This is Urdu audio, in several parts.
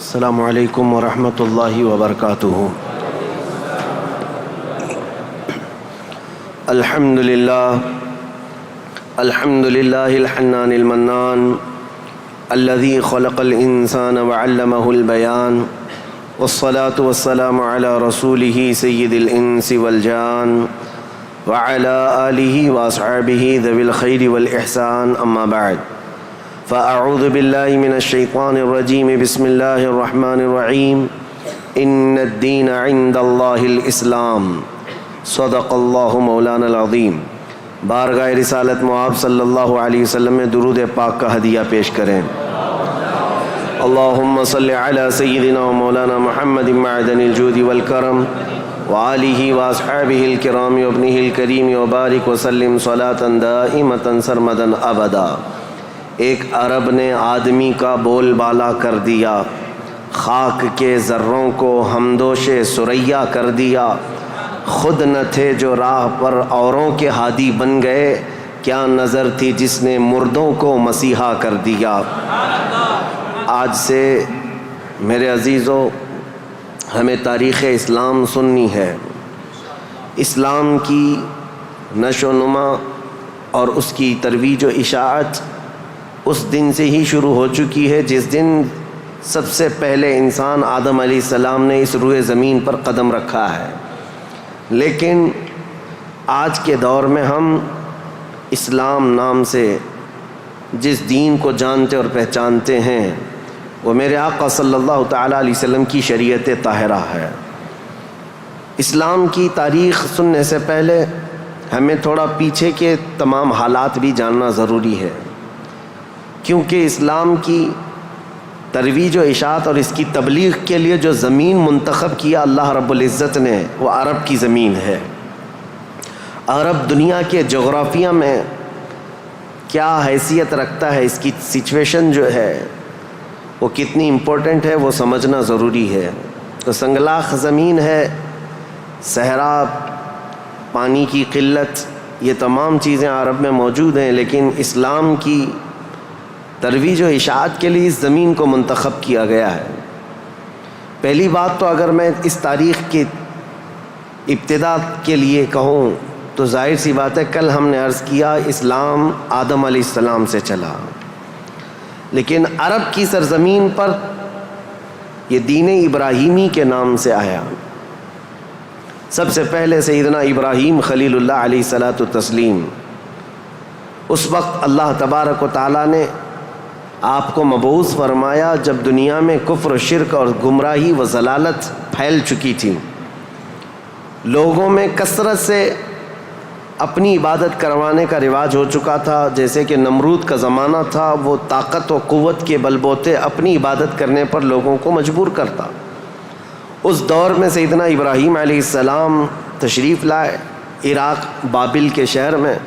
السلام علیکم ورحمۃ اللہ وبرکاتہ۔ الحمد للہ الحنان المنان الذي خلق الانسان وعلمه البیان والصلاة والسلام على رسوله سید الانس والجان وعلى آلہ واصحابہ ذوی الخیر والاحسان، اما بعد فاعوذ باللہ من الشیطان الرجیم، بسم اللہ الرحمن الرحیم۔ ان الدین عند اللہ الاسلام، صدق اللہ مولانا العظیم۔ بارگاہ رسالت مآب صلی اللہ علیہ وسلم میں درود پاک کا ہدیہ پیش کریں۔ اللہم صلی علی سیدنا و مولانا محمد معدن الجود والکرم وآلہ واصحابہ الکرام وابنہ الکریم وبارک وسلم صلاۃ دائمۃ سرمدا ابدا۔ ایک عرب نے آدمی کا بول بالا کر دیا، خاک کے ذروں کو ہمدوش ثریا کر دیا۔ خود نہ تھے جو راہ پر اوروں کے ہادی بن گئے، کیا نظر تھی جس نے مردوں کو مسیحا کر دیا۔ آج سے میرے عزیزو ہمیں تاریخ اسلام سننی ہے۔ اسلام کی نشو و نما اور اس کی ترویج و اشاعت اس دن سے ہی شروع ہو چکی ہے جس دن سب سے پہلے انسان آدم علیہ السلام نے اس روئے زمین پر قدم رکھا ہے۔ لیکن آج کے دور میں ہم اسلام نام سے جس دین کو جانتے اور پہچانتے ہیں وہ میرے آقا صلی اللہ تعالیٰ علیہ وسلم کی شریعت طاہرہ ہے۔ اسلام کی تاریخ سننے سے پہلے ہمیں تھوڑا پیچھے کے تمام حالات بھی جاننا ضروری ہے، کیونکہ اسلام کی ترویج و اشاعت اور اس کی تبلیغ کے لیے جو زمین منتخب کیا اللہ رب العزت نے، وہ عرب کی زمین ہے۔ عرب دنیا کے جغرافیہ میں کیا حیثیت رکھتا ہے، اس کی سچویشن جو ہے وہ کتنی امپورٹنٹ ہے، وہ سمجھنا ضروری ہے۔ تو سنگلاخ زمین ہے، صحرا، پانی کی قلت، یہ تمام چیزیں عرب میں موجود ہیں، لیکن اسلام کی ترویج و اشاعت کے لیے اس زمین کو منتخب کیا گیا ہے۔ پہلی بات تو اگر میں اس تاریخ کی ابتدا کے لیے کہوں تو ظاہر سی بات ہے، کل ہم نے عرض کیا اسلام آدم علیہ السلام سے چلا، لیکن عرب کی سرزمین پر یہ دین ابراہیمی کے نام سے آیا۔ سب سے پہلے سیدنا ابراہیم خلیل اللہ علیہ الصلاۃ والتسلیم، اس وقت اللہ تبارک و تعالیٰ نے آپ کو مبعوث فرمایا جب دنیا میں کفر و شرک اور گمراہی و ضلالت پھیل چکی تھی، لوگوں میں کثرت سے اپنی عبادت کروانے کا رواج ہو چکا تھا۔ جیسے کہ نمرود کا زمانہ تھا، وہ طاقت و قوت کے بل بوتے اپنی عبادت کرنے پر لوگوں کو مجبور کرتا۔ اس دور میں سیدنا ابراہیم علیہ السلام تشریف لائے عراق بابل کے شہر میں،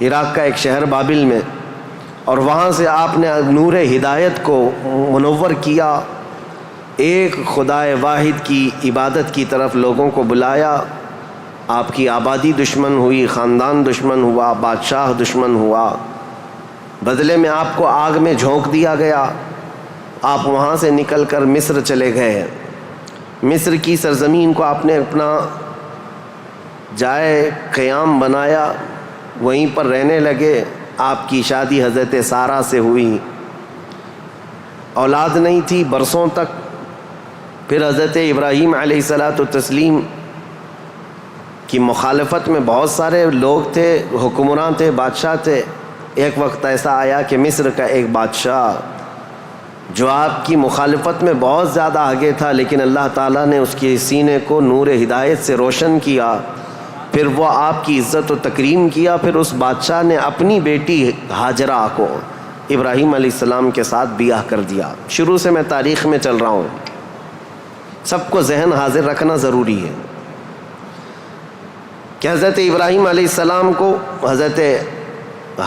عراق کا ایک شہر بابل میں، اور وہاں سے آپ نے نور ہدایت کو منور کیا، ایک خدائے واحد کی عبادت کی طرف لوگوں کو بلایا۔ آپ کی آبادی دشمن ہوئی، خاندان دشمن ہوا، بادشاہ دشمن ہوا، بدلے میں آپ کو آگ میں جھونک دیا گیا۔ آپ وہاں سے نکل کر مصر چلے گئے۔ مصر کی سرزمین کو آپ نے اپنا جائے قیام بنایا، وہیں پر رہنے لگے۔ آپ کی شادی حضرت سارہ سے ہوئی، اولاد نہیں تھی برسوں تک۔ پھر حضرت ابراہیم علیہ الصلاۃ والتسلیم کی مخالفت میں بہت سارے لوگ تھے، حکمران تھے، بادشاہ تھے۔ ایک وقت ایسا آیا کہ مصر کا ایک بادشاہ جو آپ کی مخالفت میں بہت زیادہ آگے تھا، لیکن اللہ تعالیٰ نے اس کے سینے کو نور ہدایت سے روشن کیا، پھر وہ آپ کی عزت و تکریم کیا۔ پھر اس بادشاہ نے اپنی بیٹی ہاجرہ کو ابراہیم علیہ السلام کے ساتھ بیاہ کر دیا۔ شروع سے میں تاریخ میں چل رہا ہوں، سب کو ذہن حاضر رکھنا ضروری ہے کہ حضرت ابراہیم علیہ السلام کو حضرت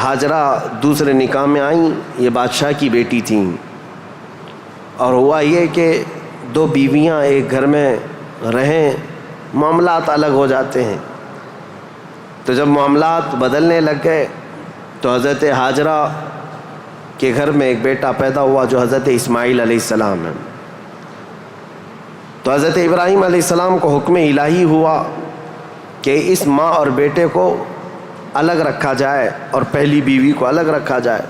ہاجرہ دوسرے نکاح میں آئیں، یہ بادشاہ کی بیٹی تھیں، اور ہوا یہ کہ دو بیویاں ایک گھر میں رہیں، معاملات الگ ہو جاتے ہیں۔ تو جب معاملات بدلنے لگ گئے تو حضرت ہاجرہ کہ گھر میں ایک بیٹا پیدا ہوا جو حضرت اسماعیل علیہ السلام ہے. تو حضرت ابراہیم علیہ السلام کو حکم الہی ہوا کہ اس ماں اور بیٹے کو الگ رکھا جائے اور پہلی بیوی کو الگ رکھا جائے.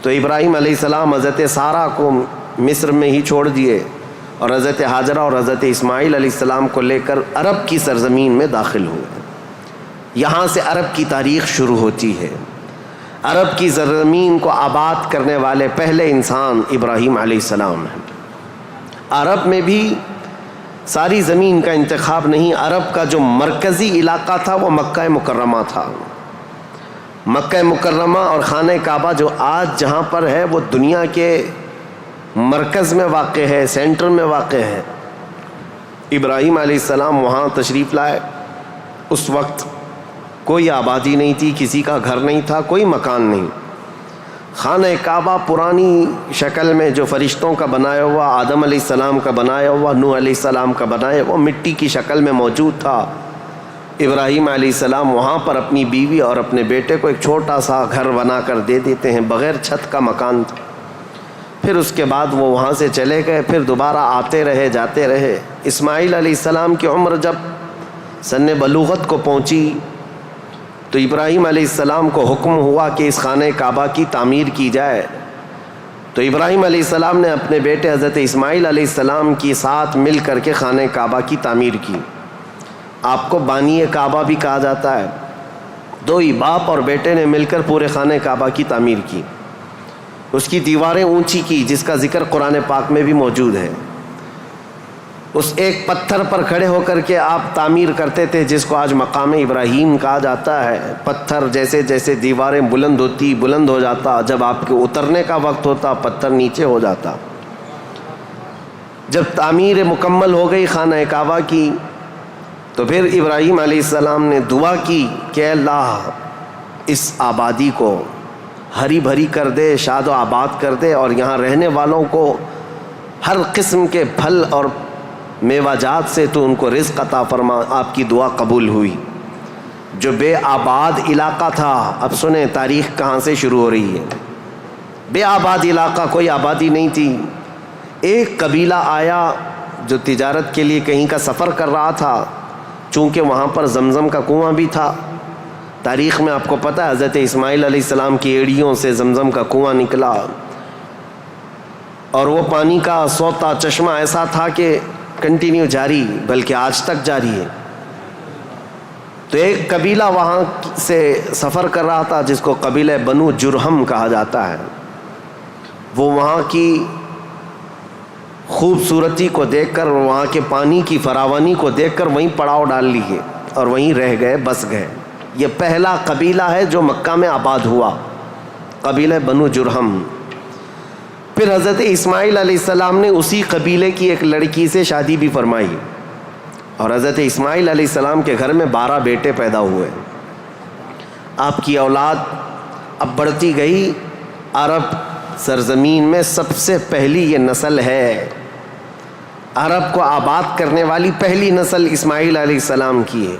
تو ابراہیم علیہ السلام حضرت سارہ کو مصر میں ہی چھوڑ دیے اور حضرت ہاجرہ اور حضرت اسماعیل علیہ السلام کو لے کر عرب کی سرزمین میں داخل ہوئے. یہاں سے عرب کی تاریخ شروع ہوتی ہے. عرب کی سرزمین کو آباد کرنے والے پہلے انسان ابراہیم علیہ السلام ہیں. عرب میں بھی ساری زمین کا انتخاب نہیں، عرب کا جو مرکزی علاقہ تھا وہ مکہ مکرمہ تھا. مکہ مکرمہ اور خانہ کعبہ جو آج جہاں پر ہے وہ دنیا کے مرکز میں واقع ہے، سینٹر میں واقع ہے. ابراہیم علیہ السلام وہاں تشریف لائے. اس وقت کوئی آبادی نہیں تھی، کسی کا گھر نہیں تھا، کوئی مکان نہیں. خانہ کعبہ پرانی شکل میں جو فرشتوں کا بنایا ہوا، آدم علیہ السلام کا بنایا ہوا، نوح علیہ السلام کا بنایا ہوا مٹی کی شکل میں موجود تھا. ابراہیم علیہ السلام وہاں پر اپنی بیوی اور اپنے بیٹے کو ایک چھوٹا سا گھر بنا کر دے دیتے ہیں، بغیر چھت کا مکان تھا. پھر اس کے بعد وہ وہاں سے چلے گئے، پھر دوبارہ آتے رہے جاتے رہے. اسماعیل علیہ السلام کی عمر جب سن بلوغت کو پہنچی تو ابراہیم علیہ السلام کو حکم ہوا کہ اس خانہ کعبہ کی تعمیر کی جائے. تو ابراہیم علیہ السلام نے اپنے بیٹے حضرت اسماعیل علیہ السلام کے ساتھ مل کر کے خانہ کعبہ کی تعمیر کی. آپ کو بانی کعبہ بھی کہا جاتا ہے. دو ہی باپ اور بیٹے نے مل کر پورے خانہ کعبہ کی تعمیر کی. اس کی دیواریں اونچی کی، جس کا ذکر قرآن پاک میں بھی موجود ہے. اس ایک پتھر پر کھڑے ہو کر کے آپ تعمیر کرتے تھے، جس کو آج مقام ابراہیم کہا جاتا ہے. پتھر جیسے جیسے دیواریں بلند ہوتی بلند ہو جاتا، جب آپ کے اترنے کا وقت ہوتا پتھر نیچے ہو جاتا. جب تعمیر مکمل ہو گئی خانہ کعبہ کی تو پھر ابراہیم علیہ السلام نے دعا کی کہ اللہ اس آبادی کو ہری بھری کر دے، شاد و آباد کر دے، اور یہاں رہنے والوں کو ہر قسم کے پھل اور میوہ جات سے تو ان کو رزق عطا فرما. آپ کی دعا قبول ہوئی. جو بے آباد علاقہ تھا، اب سنیں تاریخ کہاں سے شروع ہو رہی ہے. بے آباد علاقہ، کوئی آبادی نہیں تھی. ایک قبیلہ آیا جو تجارت کے لیے کہیں کا سفر کر رہا تھا. چونکہ وہاں پر زمزم کا کنواں بھی تھا. تاریخ میں آپ کو پتہ ہے حضرت اسماعیل علیہ السلام کی ایڑیوں سے زمزم کا کنواں نکلا، اور وہ پانی کا سوتا چشمہ ایسا تھا کہ کنٹینیو جاری، بلکہ آج تک جاری ہے. تو ایک قبیلہ وہاں سے سفر کر رہا تھا جس کو قبیلہ بنو جرہم کہا جاتا ہے. وہ وہاں کی خوبصورتی کو دیکھ کر، وہاں کے پانی کی فراوانی کو دیکھ کر وہیں پڑاؤ ڈال لیے اور وہیں رہ گئے، بس گئے. یہ پہلا قبیلہ ہے جو مکہ میں آباد ہوا، قبیلہ بنو جرہم. پھر حضرت اسماعیل علیہ السلام نے اسی قبیلے کی ایک لڑکی سے شادی بھی فرمائی، اور حضرت اسماعیل علیہ السلام کے گھر میں 12 بیٹے پیدا ہوئے. آپ کی اولاد اب بڑھتی گئی. عرب سرزمین میں سب سے پہلی یہ نسل ہے، عرب کو آباد کرنے والی پہلی نسل اسماعیل علیہ السلام کی ہے.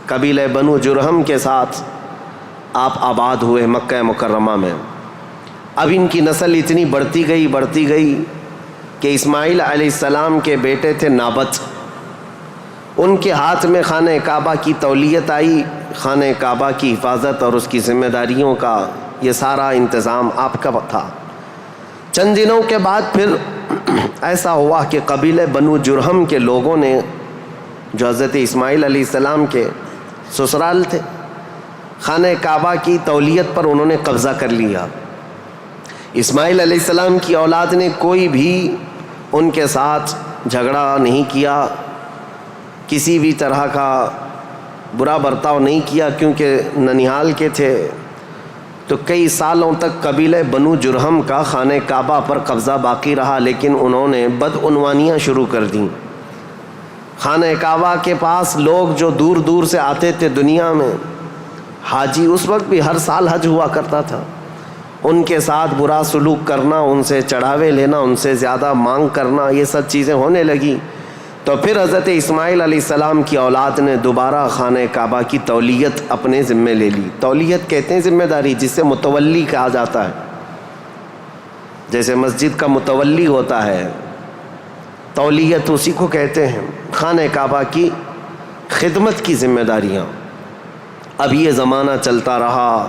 قبیلہ بنو جرہم کے ساتھ آپ آباد ہوئے مکہ مکرمہ میں. اب ان کی نسل اتنی بڑھتی گئی کہ اسماعیل علیہ السلام کے بیٹے تھے نابت. ان کے ہاتھ میں خانہ کعبہ کی تولیت آئی. خانہ کعبہ کی حفاظت اور اس کی ذمہ داریوں کا یہ سارا انتظام آپ کا تھا. چند دنوں کے بعد پھر ایسا ہوا کہ قبیلہ بنو جرہم کے لوگوں نے، جو حضرت اسماعیل علیہ السلام کے سسرال تھے، خانہ کعبہ کی تولیت پر انہوں نے قبضہ کر لیا. اسماعیل علیہ السلام کی اولاد نے کوئی بھی ان کے ساتھ جھگڑا نہیں کیا، کسی بھی طرح کا برا برتاؤ نہیں کیا، کیونکہ ننیہال کے تھے. تو کئی سالوں تک قبیلہ بنو جرہم کا خانہ کعبہ پر قبضہ باقی رہا، لیکن انہوں نے بدعنوانیاں شروع کر دیں. خانہ کعبہ کے پاس لوگ جو دور دور سے آتے تھے دنیا میں، حاجی، اس وقت بھی ہر سال حج ہوا کرتا تھا، ان کے ساتھ برا سلوک کرنا، ان سے چڑھاوے لینا، ان سے زیادہ مانگ کرنا، یہ سب چیزیں ہونے لگی. تو پھر حضرت اسماعیل علیہ السلام کی اولاد نے دوبارہ خانہ کعبہ کی تولیت اپنے ذمے لے لی. تولیت کہتے ہیں ذمہ داری، جس سے متولی کہا جاتا ہے. جیسے مسجد کا متولی ہوتا ہے، تولیت اسی کو کہتے ہیں، خانہ کعبہ کی خدمت کی ذمہ داریاں۔ اب یہ زمانہ چلتا رہا،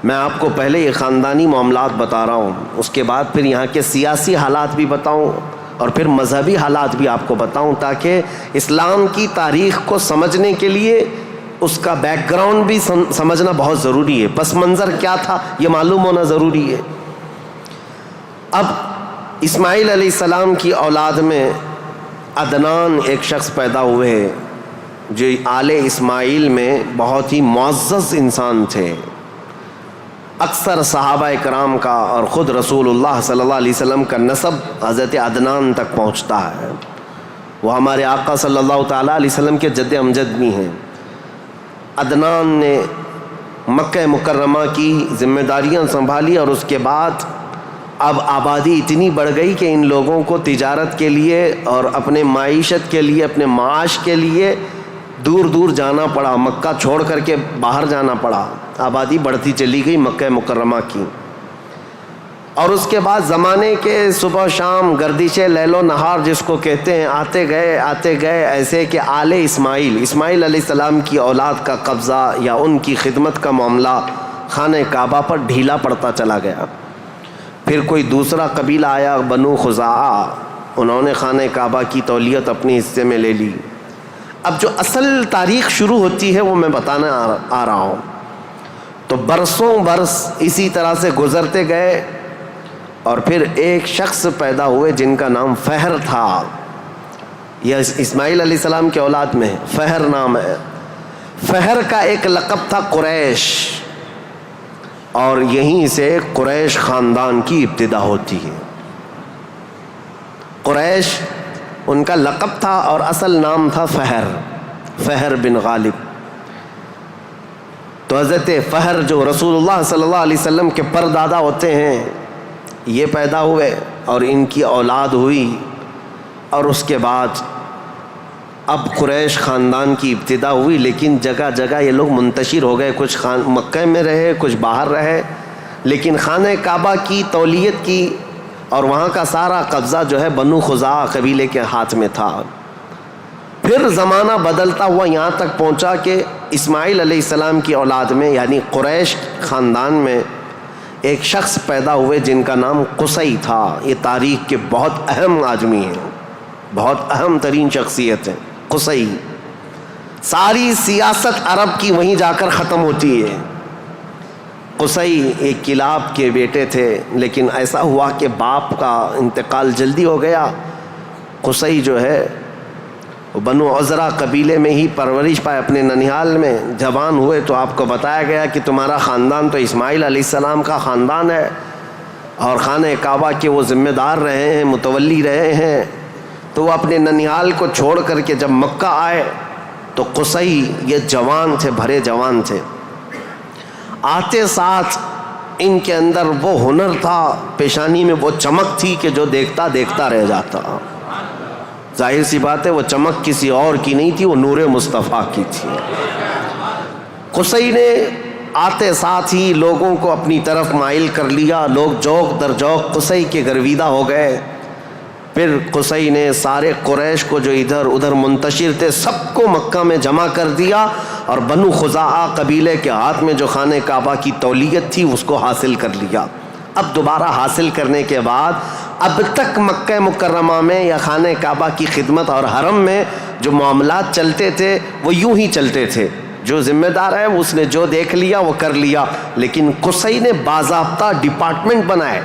میں آپ کو پہلے یہ خاندانی معاملات بتا رہا ہوں، اس کے بعد پھر یہاں کے سیاسی حالات بھی بتاؤں اور پھر مذہبی حالات بھی آپ کو بتاؤں، تاکہ اسلام کی تاریخ کو سمجھنے کے لیے اس کا بیک گراؤنڈ بھی سمجھنا بہت ضروری ہے، پس منظر کیا تھا یہ معلوم ہونا ضروری ہے۔ اب اسماعیل علیہ السلام کی اولاد میں عدنان ایک شخص پیدا ہوئے جو آل اسماعیل میں بہت ہی معزز انسان تھے۔ اکثر صحابہ کرام کا اور خود رسول اللہ صلی اللہ علیہ وسلم کا نسب حضرت عدنان تک پہنچتا ہے، وہ ہمارے آقا صلی اللہ تعالیٰ علیہ وسلم کے جد امجد بھی ہیں۔ عدنان نے مکہ مکرمہ کی ذمہ داریاں سنبھالی اور اس کے بعد اب آبادی اتنی بڑھ گئی کہ ان لوگوں کو تجارت کے لیے اور اپنے معیشت کے لیے، اپنے معاش کے لیے دور دور جانا پڑا، مکہ چھوڑ کر کے باہر جانا پڑا، آبادی بڑھتی چلی گئی مکہ مکرمہ کی۔ اور اس کے بعد زمانے کے صبح شام گردش لیل و نہار جس کو کہتے ہیں، آتے گئے ایسے کہ آل اسماعیل علیہ السلام کی اولاد کا قبضہ یا ان کی خدمت کا معاملہ خانہ کعبہ پر ڈھیلا پڑتا چلا گیا۔ پھر کوئی دوسرا قبیلہ آیا، بنو خزاعہ، انہوں نے خانہ کعبہ کی تولیت اپنے حصے میں لے لی۔ اب جو اصل تاریخ شروع ہوتی ہے وہ میں بتانا آ رہا ہوں۔ تو برسوں برس اسی طرح سے گزرتے گئے اور پھر ایک شخص پیدا ہوئے جن کا نام فہر تھا۔ یہ اسماعیل علیہ السلام کے اولاد میں فہر نام ہے۔ فہر کا ایک لقب تھا قریش، اور یہیں سے قریش خاندان کی ابتدا ہوتی ہے۔ قریش ان کا لقب تھا اور اصل نام تھا فہر بن غالب۔ تو حضرت فہر جو رسول اللہ صلی اللہ علیہ وسلم کے پردادا ہوتے ہیں، یہ پیدا ہوئے اور ان کی اولاد ہوئی، اور اس کے بعد اب قریش خاندان کی ابتدا ہوئی، لیکن جگہ جگہ یہ لوگ منتشر ہو گئے، کچھ مکہ میں رہے، کچھ باہر رہے، لیکن خانہ کعبہ کی تولیت کی اور وہاں کا سارا قبضہ جو ہے بنو خزاعہ قبیلے کے ہاتھ میں تھا۔ پھر زمانہ بدلتا ہوا یہاں تک پہنچا کہ اسماعیل علیہ السلام کی اولاد میں یعنی قریش خاندان میں ایک شخص پیدا ہوئے جن کا نام قصی تھا۔ یہ تاریخ کے بہت اہم آدمی ہیں، بہت اہم ترین شخصیت ہے قصی۔ ساری سیاست عرب کی وہیں جا کر ختم ہوتی ہے۔ قصی ایک کلاب کے بیٹے تھے، لیکن ایسا ہوا کہ باپ کا انتقال جلدی ہو گیا۔ قصی جو ہے بنو عزرا قبیلے میں ہی پرورش پائے اپنے ننیال میں۔ جوان ہوئے تو آپ کو بتایا گیا کہ تمہارا خاندان تو اسماعیل علیہ السلام کا خاندان ہے اور خانہ کعبہ کے وہ ذمہ دار رہے ہیں، متولی رہے ہیں۔ تو وہ اپنے ننیال کو چھوڑ کر کے جب مکہ آئے تو قصی یہ جوان تھے، بھرے جوان تھے۔ آتے ساتھ ان کے اندر وہ ہنر تھا، پیشانی میں وہ چمک تھی کہ جو دیکھتا دیکھتا رہ جاتا۔ ظاہر سی بات ہے وہ چمک کسی اور کی نہیں تھی، وہ نور مصطفیٰ کی تھی۔ قصی نے آتے ساتھ ہی لوگوں کو اپنی طرف مائل کر لیا، لوگ جوق در جوق قصی کے گرویدہ ہو گئے۔ پھر قصی نے سارے قریش کو جو ادھر ادھر منتشر تھے سب کو مکہ میں جمع کر دیا، اور بنو خزاعہ قبیلے کے ہاتھ میں جو خانہ کعبہ کی تولیت تھی اس کو حاصل کر لیا۔ اب دوبارہ حاصل کرنے کے بعد اب تک مکہ مکرمہ میں یا خانہ کعبہ کی خدمت اور حرم میں جو معاملات چلتے تھے وہ یوں ہی چلتے تھے۔ جو ذمہ دار ہے اس نے جو دیکھ لیا وہ کر لیا، لیکن قصی نے باضابطہ ڈپارٹمنٹ بنائے،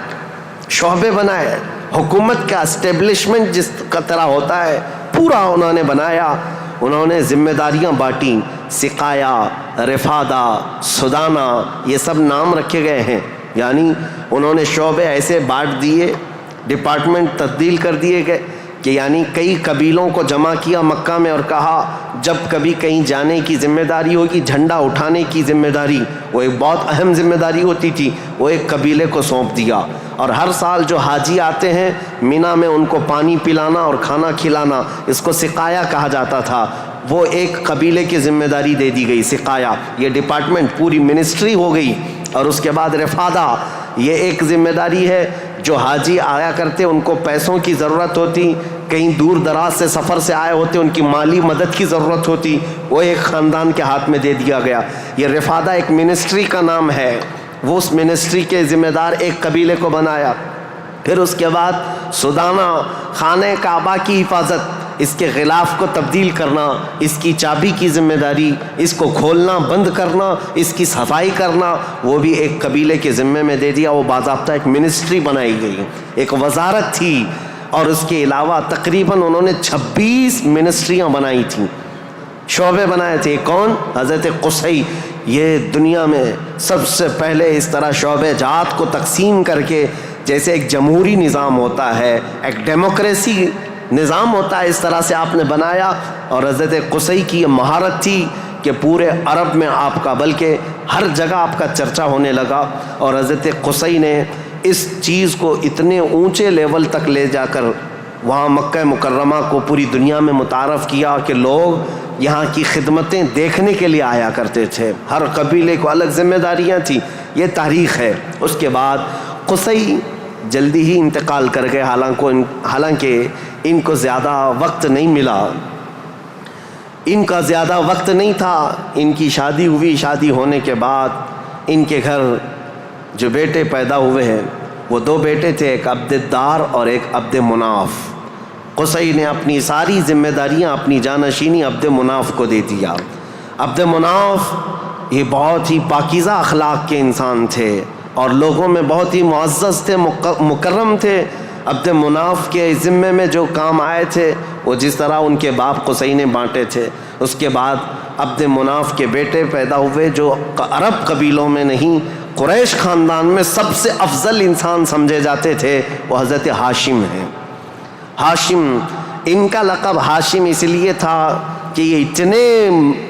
شعبے بنائے، حکومت کا اسٹیبلشمنٹ جس کا طرح ہوتا ہے پورا انہوں نے بنایا۔ انہوں نے ذمہ داریاں بانٹیں، سقایا، رفادہ، سدانہ، یہ سب نام رکھے گئے ہیں، یعنی انہوں نے شعبے ایسے بانٹ دیے، ڈپارٹمنٹ تبدیل کر دیے گئے کہ یعنی کئی قبیلوں کو جمع کیا مکہ میں اور کہا جب کبھی کہیں جانے کی ذمہ داری ہوگی، جھنڈا اٹھانے کی ذمہ داری، وہ ایک بہت اہم ذمہ داری ہوتی تھی، وہ ایک قبیلے کو سونپ دیا۔ اور ہر سال جو حاجی آتے ہیں مینا میں ان کو پانی پلانا اور کھانا کھلانا، اس کو سقایا کہا جاتا تھا، وہ ایک قبیلے کی ذمہ داری دے دی گئی، سقایا، یہ ڈپارٹمنٹ پوری منسٹری ہو گئی۔ اور اس کے بعد رفادہ، یہ ایک ذمہ داری ہے جو حاجی آیا کرتے ان کو پیسوں کی ضرورت ہوتی، کہیں دور دراز سے سفر سے آئے ہوتے ان کی مالی مدد کی ضرورت ہوتی، وہ ایک خاندان کے ہاتھ میں دے دیا گیا۔ یہ رفادہ ایک منسٹری کا نام ہے، وہ اس منسٹری کے ذمہ دار ایک قبیلے کو بنایا۔ پھر اس کے بعد سدانہ، خانہ کعبہ کی حفاظت، اس کے غلاف کو تبدیل کرنا، اس کی چابی کی ذمہ داری، اس کو کھولنا بند کرنا، اس کی صفائی کرنا، وہ بھی ایک قبیلے کے ذمے میں دے دیا۔ وہ باضابطہ ایک منسٹری بنائی گئی، ایک وزارت تھی، اور اس کے علاوہ تقریباً انہوں نے 26 منسٹریاں بنائی تھیں، شعبے بنائے تھے۔ کون؟ حضرت قصی۔ یہ دنیا میں سب سے پہلے اس طرح شعبے جات کو تقسیم کر کے، جیسے ایک جمہوری نظام ہوتا ہے، ایک ڈیموکریسی نظام ہوتا ہے، اس طرح سے آپ نے بنایا۔ اور حضرت قصی کی یہ مہارت تھی کہ پورے عرب میں آپ کا، بلکہ ہر جگہ آپ کا چرچا ہونے لگا۔ اور حضرت قصی نے اس چیز کو اتنے اونچے لیول تک لے جا کر وہاں مکہ مکرمہ کو پوری دنیا میں متعارف کیا کہ لوگ یہاں کی خدمتیں دیکھنے کے لیے آیا کرتے تھے۔ ہر قبیلے کو الگ ذمہ داریاں تھیں، یہ تاریخ ہے۔ اس کے بعد قصی جلدی ہی انتقال کر گئے، حالانکہ ان کو زیادہ وقت نہیں ملا، ان کا زیادہ وقت نہیں تھا۔ ان کی شادی ہوئی، شادی ہونے کے بعد ان کے گھر جو بیٹے پیدا ہوئے ہیں وہ 2 بیٹے تھے، ایک عبد الدار اور ایک عبد مناف۔ قصی نے اپنی ساری ذمہ داریاں، اپنی جانشینی عبد مناف کو دے دیا۔ عبد مناف یہ بہت ہی پاکیزہ اخلاق کے انسان تھے اور لوگوں میں بہت ہی معزز تھے، مکرم تھے۔ عبد مناف کے ذمے میں جو کام آئے تھے وہ جس طرح ان کے باپ قصی نے بانٹے تھے۔ اس کے بعد عبد مناف کے بیٹے پیدا ہوئے جو عرب قبیلوں میں نہیں، قریش خاندان میں سب سے افضل انسان سمجھے جاتے تھے، وہ حضرت ہاشم ہیں۔ ہاشم، ان کا لقب ہاشم اس لیے تھا کہ یہ اتنے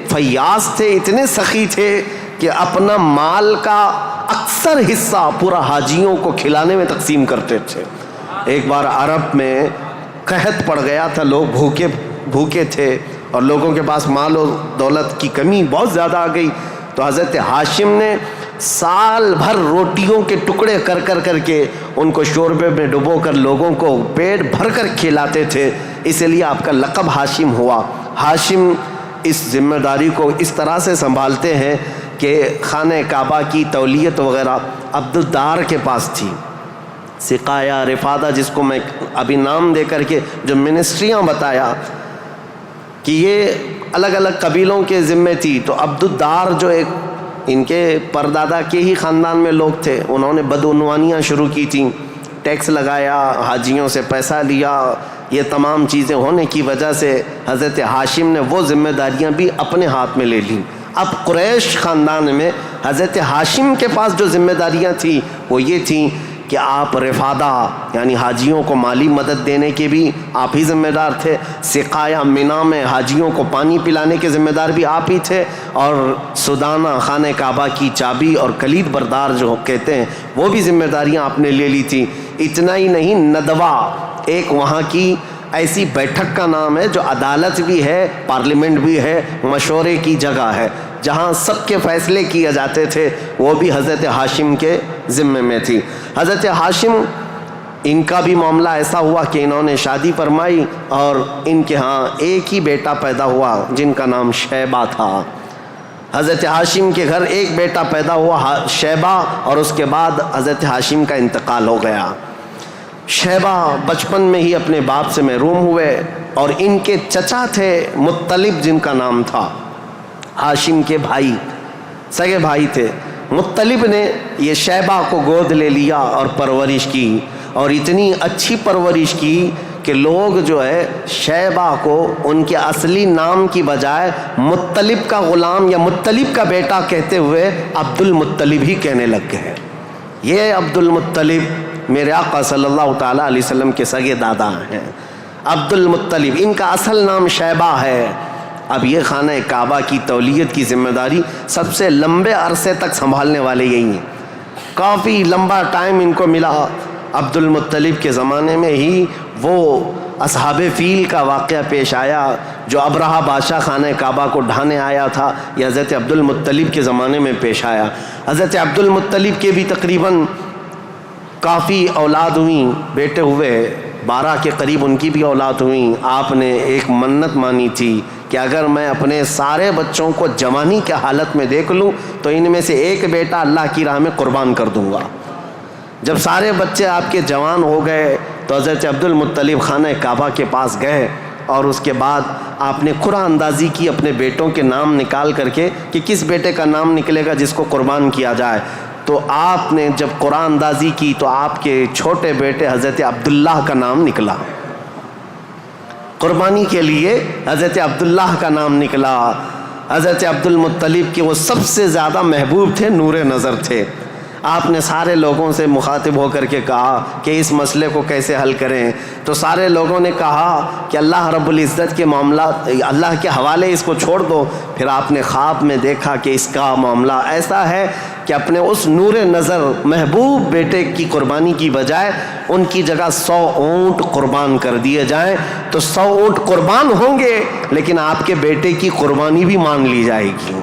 فیاض تھے، اتنے سخی تھے کہ اپنا مال کا اکثر حصہ پورا حاجیوں کو کھلانے میں تقسیم کرتے تھے۔ ایک بار عرب میں قحط پڑ گیا تھا، لوگ بھوکے تھے اور لوگوں کے پاس مال و دولت کی کمی بہت زیادہ آ گئی، تو حضرت ہاشم نے سال بھر روٹیوں کے ٹکڑے کر کے ان کو شوربے میں ڈبو کر لوگوں کو پیٹ بھر کر کھلاتے تھے، اس لیے آپ کا لقب ہاشم ہوا۔ ہاشم اس ذمہ داری کو اس طرح سے سنبھالتے ہیں کہ خانہ کعبہ کی تولیت وغیرہ عبد الدار کے پاس تھی۔ سقایہ، رفادہ، جس کو میں ابھی نام دے کر کے جو منسٹریاں بتایا کہ یہ الگ الگ قبیلوں کے ذمے تھی، تو عبد الدار جو ایک ان کے پردادا کے ہی خاندان میں لوگ تھے، انہوں نے بدعنوانیاں شروع کی تھیں، ٹیکس لگایا، حاجیوں سے پیسہ لیا، یہ تمام چیزیں ہونے کی وجہ سے حضرت ہاشم نے وہ ذمہ داریاں بھی اپنے ہاتھ میں لے لیں۔ اب قریش خاندان میں حضرت ہاشم کے پاس جو ذمہ داریاں تھیں وہ یہ تھیں کہ آپ رفادہ یعنی حاجیوں کو مالی مدد دینے کے بھی آپ ہی ذمہ دار تھے، سقایہ، مینا میں حاجیوں کو پانی پلانے کے ذمہ دار بھی آپ ہی تھے، اور سدانہ، خانہ کعبہ کی چابی اور کلید بردار جو کہتے ہیں وہ بھی ذمہ داریاں آپ نے لے لی تھی۔ اتنا ہی نہیں، ندوہ ایک وہاں کی ایسی بیٹھک کا نام ہے جو عدالت بھی ہے، پارلیمنٹ بھی ہے، مشورے کی جگہ ہے، جہاں سب کے فیصلے کیے جاتے تھے، وہ بھی حضرت ہاشم کے ذمے میں تھی۔ حضرت ہاشم، ان کا بھی معاملہ ایسا ہوا کہ انہوں نے شادی فرمائی اور ان کے ہاں ایک ہی بیٹا پیدا ہوا جن کا نام شیبہ تھا۔ حضرت ہاشم کے گھر ایک بیٹا پیدا ہوا شیبہ، اور اس کے بعد حضرت ہاشم کا انتقال ہو گیا۔ شیبہ بچپن میں ہی اپنے باپ سے محروم ہوئے، اور ان کے چچا تھے مطلب، جن کا نام تھا، ہاشم کے بھائی، سگے بھائی تھے۔ مطلب نے یہ شیبہ کو گود لے لیا اور پرورش کی، اور اتنی اچھی پرورش کی کہ لوگ جو ہے شیبہ کو ان کے اصلی نام کی بجائے مطلب کا غلام یا مطلب کا بیٹا کہتے ہوئے عبد المطلب ہی کہنے لگ گئے۔ یہ عبد المطلب میرے آقا صلی اللہ تعالیٰ علیہ وسلم کے سگے دادا ہیں، عبد المطلب، ان کا اصل نام شیبہ ہے۔ اب یہ خانہ کعبہ کی تولیت کی ذمہ داری سب سے لمبے عرصے تک سنبھالنے والے یہی ہیں، کافی لمبا ٹائم ان کو ملا۔ عبد المطلب کے زمانے میں ہی وہ اصحاب فیل کا واقعہ پیش آیا، جو ابرہہ بادشاہ خانہ کعبہ کو ڈھانے آیا تھا، یہ حضرت عبد المطلب کے زمانے میں پیش آیا۔ حضرت عبد المطلب کے بھی تقریباً کافی اولاد ہوئیں، بیٹے ہوئے 12 کے قریب ان کی بھی اولاد ہوئیں. آپ نے ایک منت مانی تھی کہ اگر میں اپنے سارے بچوں کو جوانی کے حالت میں دیکھ لوں تو ان میں سے ایک بیٹا اللہ کی راہ میں قربان کر دوں گا. جب سارے بچے آپ کے جوان ہو گئے تو حضرت عبد المطلب خانہ کعبہ کے پاس گئے اور اس کے بعد آپ نے قرعہ اندازی کی اپنے بیٹوں کے نام نکال کر کے کہ کس بیٹے کا نام نکلے گا جس کو قربان کیا جائے. تو آپ نے جب قرعہ اندازی کی تو آپ کے چھوٹے بیٹے حضرت عبداللہ کا نام نکلا. قربانی کے لیے حضرت عبداللہ کا نام نکلا. حضرت عبد المطلب کے وہ سب سے زیادہ محبوب تھے، نور نظر تھے. آپ نے سارے لوگوں سے مخاطب ہو کر کے کہا کہ اس مسئلے کو کیسے حل کریں. تو سارے لوگوں نے کہا کہ اللہ رب العزت کے معاملات اللہ کے حوالے اس کو چھوڑ دو. پھر آپ نے خواب میں دیکھا کہ اس کا معاملہ ایسا ہے کہ اپنے اس نور نظر محبوب بیٹے کی قربانی کی بجائے ان کی جگہ 100 اونٹ قربان کر دیے جائیں. تو 100 اونٹ قربان ہوں گے لیکن آپ کے بیٹے کی قربانی بھی مان لی جائے گی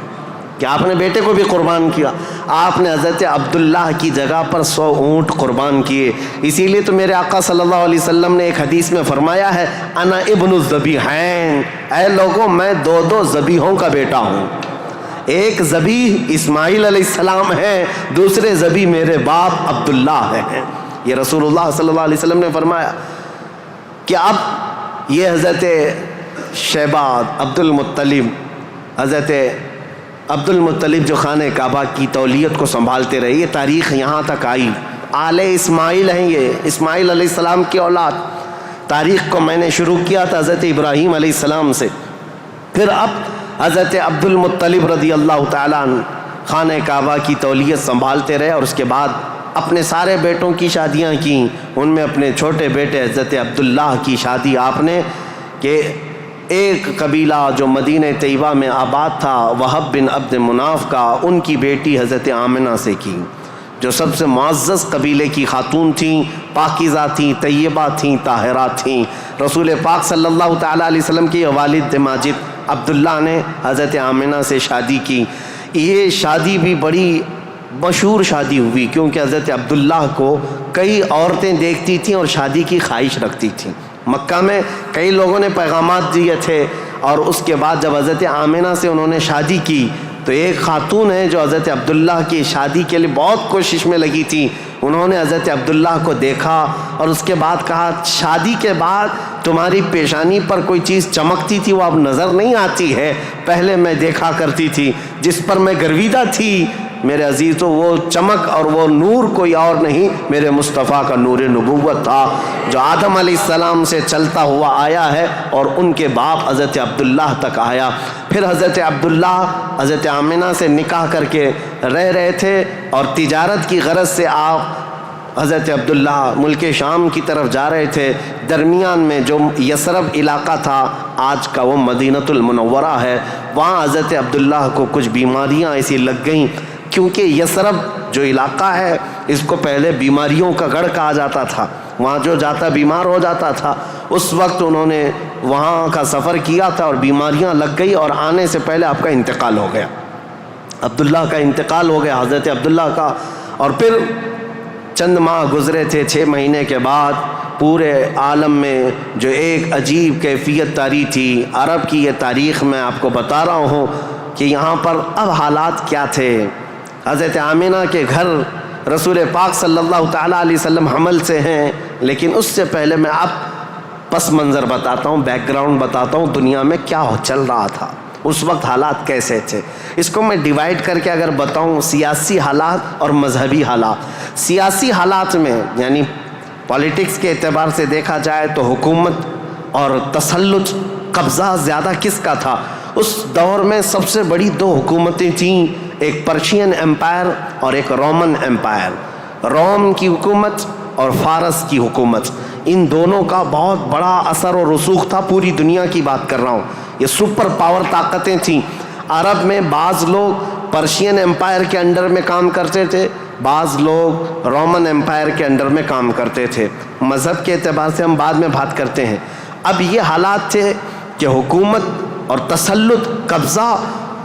کہ آپ نے بیٹے کو بھی قربان کیا. آپ نے حضرت عبداللہ کی جگہ پر 100 اونٹ قربان کیے. اسی لیے تو میرے آقا صلی اللہ علیہ وسلم نے ایک حدیث میں فرمایا ہے انا ابن الذبیحین، اے لوگوں میں 2 ذبیحوں کا بیٹا ہوں. ایک ذبیح اسماعیل علیہ السلام ہے، دوسرے ذبیح میرے باپ عبداللہ ہیں. یہ رسول اللہ صلی اللہ علیہ وسلم نے فرمایا کہ اب یہ حضرت شیبہ عبد المطلب، حضرت عبد المطلب جو خانہ کعبہ کی تولیت کو سنبھالتے رہے، یہ تاریخ یہاں تک آئی. آل اسماعیل ہیں، یہ اسماعیل علیہ السلام کی اولاد. تاریخ کو میں نے شروع کیا تھا حضرت ابراہیم علیہ السلام سے. پھر اب حضرت عبد المطلب رضی اللہ تعالیٰ عنہ خانہ کعبہ کی تولیت سنبھالتے رہے اور اس کے بعد اپنے سارے بیٹوں کی شادیاں کیں. ان میں اپنے چھوٹے بیٹے حضرت عبداللہ کی شادی آپ نے کہ ایک قبیلہ جو مدینہ طیبہ میں آباد تھا وہب بن عبد مناف کا، ان کی بیٹی حضرت آمنہ سے کی، جو سب سے معزز قبیلے کی خاتون تھیں، پاکیزہ تھیں، طیبہ تھیں، طاہرہ تھیں. رسول پاک صلی اللہ تعالیٰ علیہ وسلم کے والد ماجد عبداللہ نے حضرت آمنہ سے شادی کی. یہ شادی بھی بڑی مشہور شادی ہوئی کیونکہ حضرت عبداللہ کو کئی عورتیں دیکھتی تھیں اور شادی کی خواہش رکھتی تھیں. مکہ میں کئی لوگوں نے پیغامات دیے تھے اور اس کے بعد جب حضرت آمنہ سے انہوں نے شادی کی تو ایک خاتون ہے جو حضرت عبداللہ کی شادی کے لیے بہت کوشش میں لگی تھی. انہوں نے حضرت عبداللہ کو دیکھا اور اس کے بعد کہا شادی کے بعد تمہاری پیشانی پر کوئی چیز چمکتی تھی وہ اب نظر نہیں آتی ہے، پہلے میں دیکھا کرتی تھی، جس پر میں گرویدہ تھی میرے عزیز تو وہ چمک اور وہ نور کوئی اور نہیں میرے مصطفیٰ کا نور نبوت تھا جو آدم علیہ السلام سے چلتا ہوا آیا ہے اور ان کے باپ حضرت عبداللہ تک آیا. پھر حضرت عبداللہ حضرت آمنہ سے نکاح کر کے رہ رہے تھے اور تجارت کی غرض سے آپ حضرت عبداللہ ملک شام کی طرف جا رہے تھے. درمیان میں جو یثرب علاقہ تھا آج کا وہ مدینۃ المنورہ ہے، وہاں حضرت عبداللہ کو کچھ بیماریاں ایسی لگ گئیں کیونکہ یثرب جو علاقہ ہے اس کو پہلے بیماریوں کا گڑھ کہا جاتا تھا، وہاں جو جاتا بیمار ہو جاتا تھا. اس وقت انہوں نے وہاں کا سفر کیا تھا اور بیماریاں لگ گئی اور آنے سے پہلے آپ کا انتقال ہو گیا. عبداللہ کا انتقال ہو گیا حضرت عبداللہ کا. اور پھر چند ماہ گزرے تھے، 6 مہینے کے بعد پورے عالم میں جو ایک عجیب کیفیت طاری تھی. عرب کی یہ تاریخ میں آپ کو بتا رہا ہوں کہ یہاں پر اب حالات کیا تھے. حضرت آمنہ کے گھر رسول پاک صلی اللہ تعالیٰ علیہ وسلم حمل سے ہیں، لیکن اس سے پہلے میں اب پس منظر بتاتا ہوں، بیک گراؤنڈ بتاتا ہوں دنیا میں کیا چل رہا تھا اس وقت، حالات کیسے تھے. اس کو میں ڈیوائیڈ کر کے اگر بتاؤں سیاسی حالات اور مذہبی حالات. سیاسی حالات میں یعنی پالیٹکس کے اعتبار سے دیکھا جائے تو حکومت اور تسلط قبضہ زیادہ کس کا تھا. اس دور میں سب سے بڑی 2 حکومتیں تھیں، ایک پرشین امپائر اور ایک رومن امپائر. روم کی حکومت اور فارس کی حکومت، ان دونوں کا بہت بڑا اثر و رسوخ تھا. پوری دنیا کی بات کر رہا ہوں، یہ سپر پاور طاقتیں تھیں. عرب میں بعض لوگ پرشین امپائر کے انڈر میں کام کرتے تھے، بعض لوگ رومن امپائر کے انڈر میں کام کرتے تھے. مذہب کے اعتبار سے ہم بعد میں بات کرتے ہیں. اب یہ حالات تھے کہ حکومت اور تسلط، قبضہ،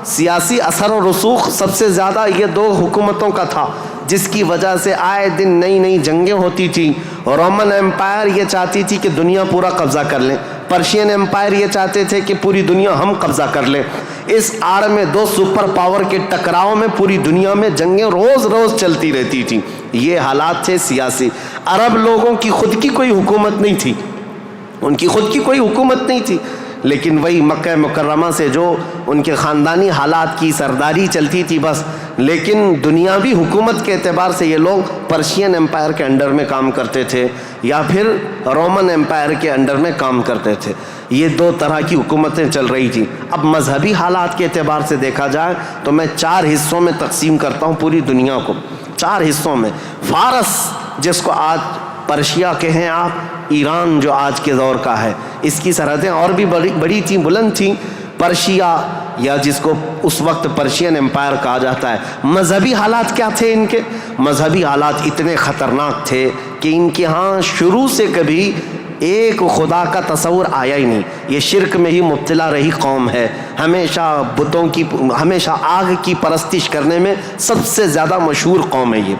سیاسی اثر و رسوخ سب سے زیادہ یہ 2 حکومتوں کا تھا جس کی وجہ سے آئے دن نئی نئی جنگیں ہوتی تھیں. رومن ایمپائر یہ چاہتی تھی کہ دنیا پورا قبضہ کر لیں، پرشین ایمپائر یہ چاہتے تھے کہ پوری دنیا ہم قبضہ کر لیں. اس آڑ میں دو سپر پاور کے ٹکراؤ میں پوری دنیا میں جنگیں روز روز چلتی رہتی تھیں. یہ حالات تھے سیاسی. عرب لوگوں کی خود کی کوئی حکومت نہیں تھی، ان کی خود کی کوئی حکومت نہیں تھی، لیکن وہی مکہ مکرمہ سے جو ان کے خاندانی حالات کی سرداری چلتی تھی بس. لیکن دنیاوی حکومت کے اعتبار سے یہ لوگ پرشین ایمپائر کے انڈر میں کام کرتے تھے یا پھر رومن ایمپائر کے انڈر میں کام کرتے تھے. یہ دو طرح کی حکومتیں چل رہی تھیں. اب مذہبی حالات کے اعتبار سے دیکھا جائے تو میں 4 حصوں میں تقسیم کرتا ہوں پوری دنیا کو. 4 حصوں میں فارس، جس کو آج پرشیا کہیں آپ، ایران جو آج کے دور کا ہے، اس کی سرحدیں اور بھی بڑی تھیں، بلند تھیں. پرشیا یا جس کو اس وقت پرشین ایمپائر کہا جاتا ہے. مذہبی حالات کیا تھے ان کے؟ مذہبی حالات اتنے خطرناک تھے کہ ان کے ہاں شروع سے کبھی ایک خدا کا تصور آیا ہی نہیں. یہ شرک میں ہی مبتلا رہی قوم ہے. ہمیشہ بتوں کی، ہمیشہ آگ کی پرستش کرنے میں سب سے زیادہ مشہور قوم ہے یہ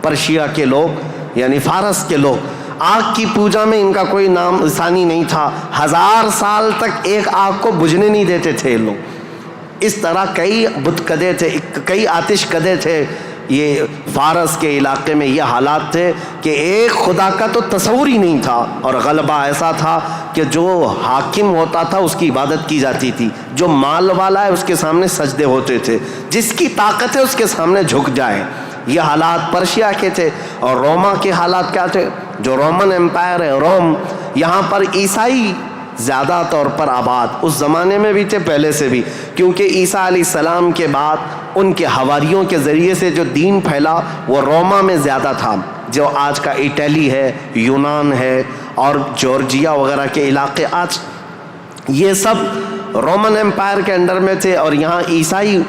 پرشیا کے لوگ، یعنی فارس کے لوگ. آگ کی پوجا میں ان کا کوئی نام ثانی نہیں تھا. 1000 سال تک ایک آگ کو بجھنے نہیں دیتے تھے لوگ. اس طرح کئی بت کدے تھے، کئی آتش کدے تھے. یہ فارس کے علاقے میں یہ حالات تھے کہ ایک خدا کا تو تصور ہی نہیں تھا، اور غلبہ ایسا تھا کہ جو حاکم ہوتا تھا اس کی عبادت کی جاتی تھی، جو مال والا ہے اس کے سامنے سجدے ہوتے تھے، جس کی طاقت ہے اس کے سامنے جھک جائے. یہ حالات پرشیا کے تھے. اور روما کے حالات کیا تھے؟ جو رومن ایمپائر ہے روم، یہاں پر عیسائی زیادہ طور پر آباد، اس زمانے میں بھی تھے، پہلے سے بھی، کیونکہ عیسیٰ علیہ السلام کے بعد ان کے حواریوں کے ذریعے سے جو دین پھیلا وہ روما میں زیادہ تھا، جو آج کا اٹلی ہے، یونان ہے اور جورجیا وغیرہ کے علاقے آج یہ سب رومن ایمپائر کے انڈر میں تھے، اور یہاں عیسائی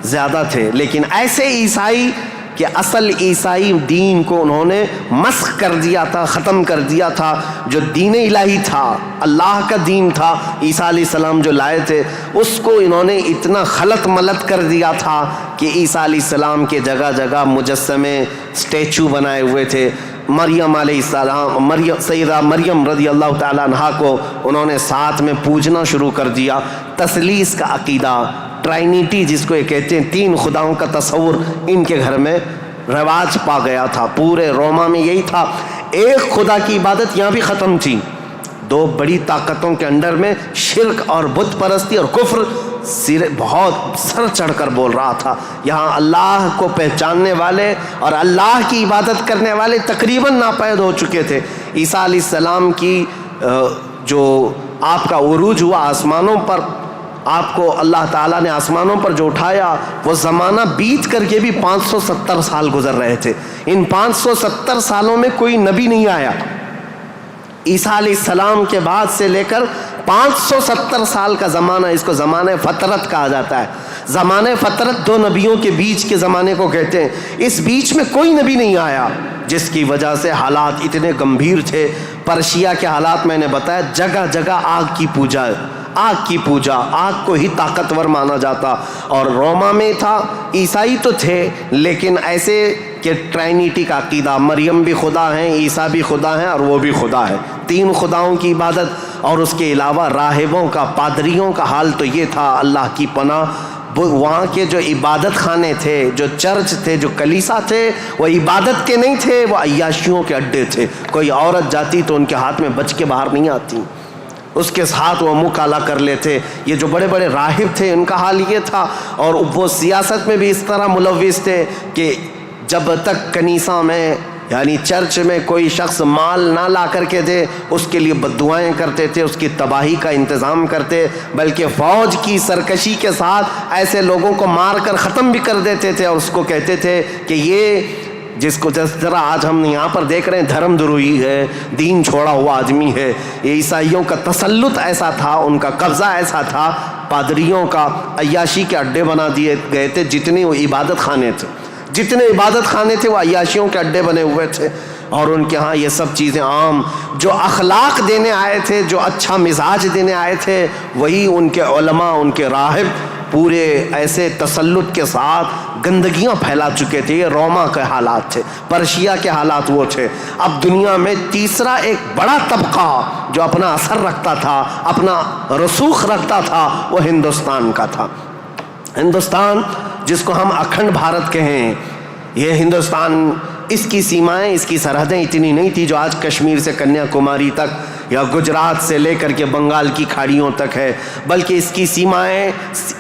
زیادہ تھے. لیکن ایسے عیسائی کہ اصل عیسائی دین کو انہوں نے مسخ کر دیا تھا، ختم کر دیا تھا. جو دین الہی تھا، اللہ کا دین تھا، عیسیٰ علیہ السلام جو لائے تھے، اس کو انہوں نے اتنا خلط ملط کر دیا تھا کہ عیسیٰ علیہ السلام کے جگہ جگہ مجسمے، اسٹیچو بنائے ہوئے تھے. مریم علیہ السلام، سیدہ مریم رضی اللہ تعالیٰ عنہا کو انہوں نے ساتھ میں پوجنا شروع کر دیا. تثلیث کا عقیدہ، ٹرائنیٹی جس کو یہ کہتے ہیں، 3 خداؤں کا تصور ان کے گھر میں رواج پا گیا تھا. پورے روما میں یہی تھا. ایک خدا کی عبادت یہاں بھی ختم تھی. 2 بڑی طاقتوں کے انڈر میں شرک اور بت پرستی اور کفر بہت سر چڑھ کر بول رہا تھا. یہاں اللہ کو پہچاننے والے اور اللہ کی عبادت کرنے والے تقریباً ناپید ہو چکے تھے. عیسیٰ علیہ السلام کی جو آپ کا عروج ہوا آسمانوں پر، آپ کو اللہ تعالیٰ نے آسمانوں پر جو اٹھایا، وہ زمانہ بیت کر کے بھی 570 سال گزر رہے تھے. ان 570 سالوں میں کوئی نبی نہیں آیا. عیسیٰ علیہ السلام کے بعد سے لے کر 570 سال کا زمانہ، اس کو زمانہ فترت کہا جاتا ہے. زمانہ فترت 2 نبیوں کے بیچ کے زمانے کو کہتے ہیں. اس بیچ میں کوئی نبی نہیں آیا، جس کی وجہ سے حالات اتنے گمبھیر تھے. پرشیا کے حالات میں نے بتایا، جگہ جگہ آگ کی پوجا، آگ کی پوجا، آگ کو ہی طاقتور مانا جاتا. اور روما میں تھا، عیسائی تو تھے لیکن ایسے کہ ٹرائنیٹی کا عقیدہ، مریم بھی خدا ہیں، عیسیٰ بھی خدا ہیں اور وہ بھی خدا ہے. 3 خداؤں کی عبادت. اور اس کے علاوہ راہبوں کا، پادریوں کا حال تو یہ تھا، اللہ کی پناہ، وہاں کے جو عبادت خانے تھے، جو چرچ تھے، جو کلیسا تھے، وہ عبادت کے نہیں تھے، وہ عیاشیوں کے اڈے تھے. کوئی عورت جاتی تو ان کے ہاتھ میں بچ کے باہر نہیں آتی، اس کے ساتھ وہ منہ کالا کر لیتے. یہ جو بڑے بڑے راہب تھے ان کا حال یہ تھا. اور وہ سیاست میں بھی اس طرح ملوث تھے کہ جب تک کنیسہ میں یعنی چرچ میں کوئی شخص مال نہ لا کر کے دے، اس کے لیے بد دعائیں کرتے تھے، اس کی تباہی کا انتظام کرتے، بلکہ فوج کی سرکشی کے ساتھ ایسے لوگوں کو مار کر ختم بھی کر دیتے تھے. اور اس کو کہتے تھے کہ یہ جس کو جس طرح آج ہم یہاں پر دیکھ رہے ہیں دھرم دروہی ہے، دین چھوڑا ہوا آدمی ہے. یہ عیسائیوں کا تسلط ایسا تھا، ان کا قبضہ ایسا تھا، پادریوں کا عیاشی کے اڈے بنا دیے گئے تھے. جتنے وہ عبادت خانے تھے، جتنے عبادت خانے تھے وہ عیاشیوں کے اڈے بنے ہوئے تھے. اور ان کے ہاں یہ سب چیزیں عام. جو اخلاق دینے آئے تھے، جو اچھا مزاج دینے آئے تھے، وہی ان کے علماء، ان کے راہب پورے ایسے تسلط کے ساتھ گندگیاں پھیلا چکے تھے. یہ روما کے حالات تھے, پرشیا کے حالات وہ تھے. اب دنیا میں تیسرا ایک بڑا طبقہ جو اپنا اثر رکھتا تھا, اپنا رسوخ رکھتا تھا, وہ ہندوستان کا تھا. ہندوستان جس کو ہم اکھنڈ بھارت کہیں, یہ ہندوستان, اس کی سیمائیں, اس کی سرحدیں اتنی نہیں تھی جو آج کشمیر سے کنیا کماری تک یا گجرات سے لے کر کے بنگال کی کھاڑیوں تک ہے, بلکہ اس کی سیمائیں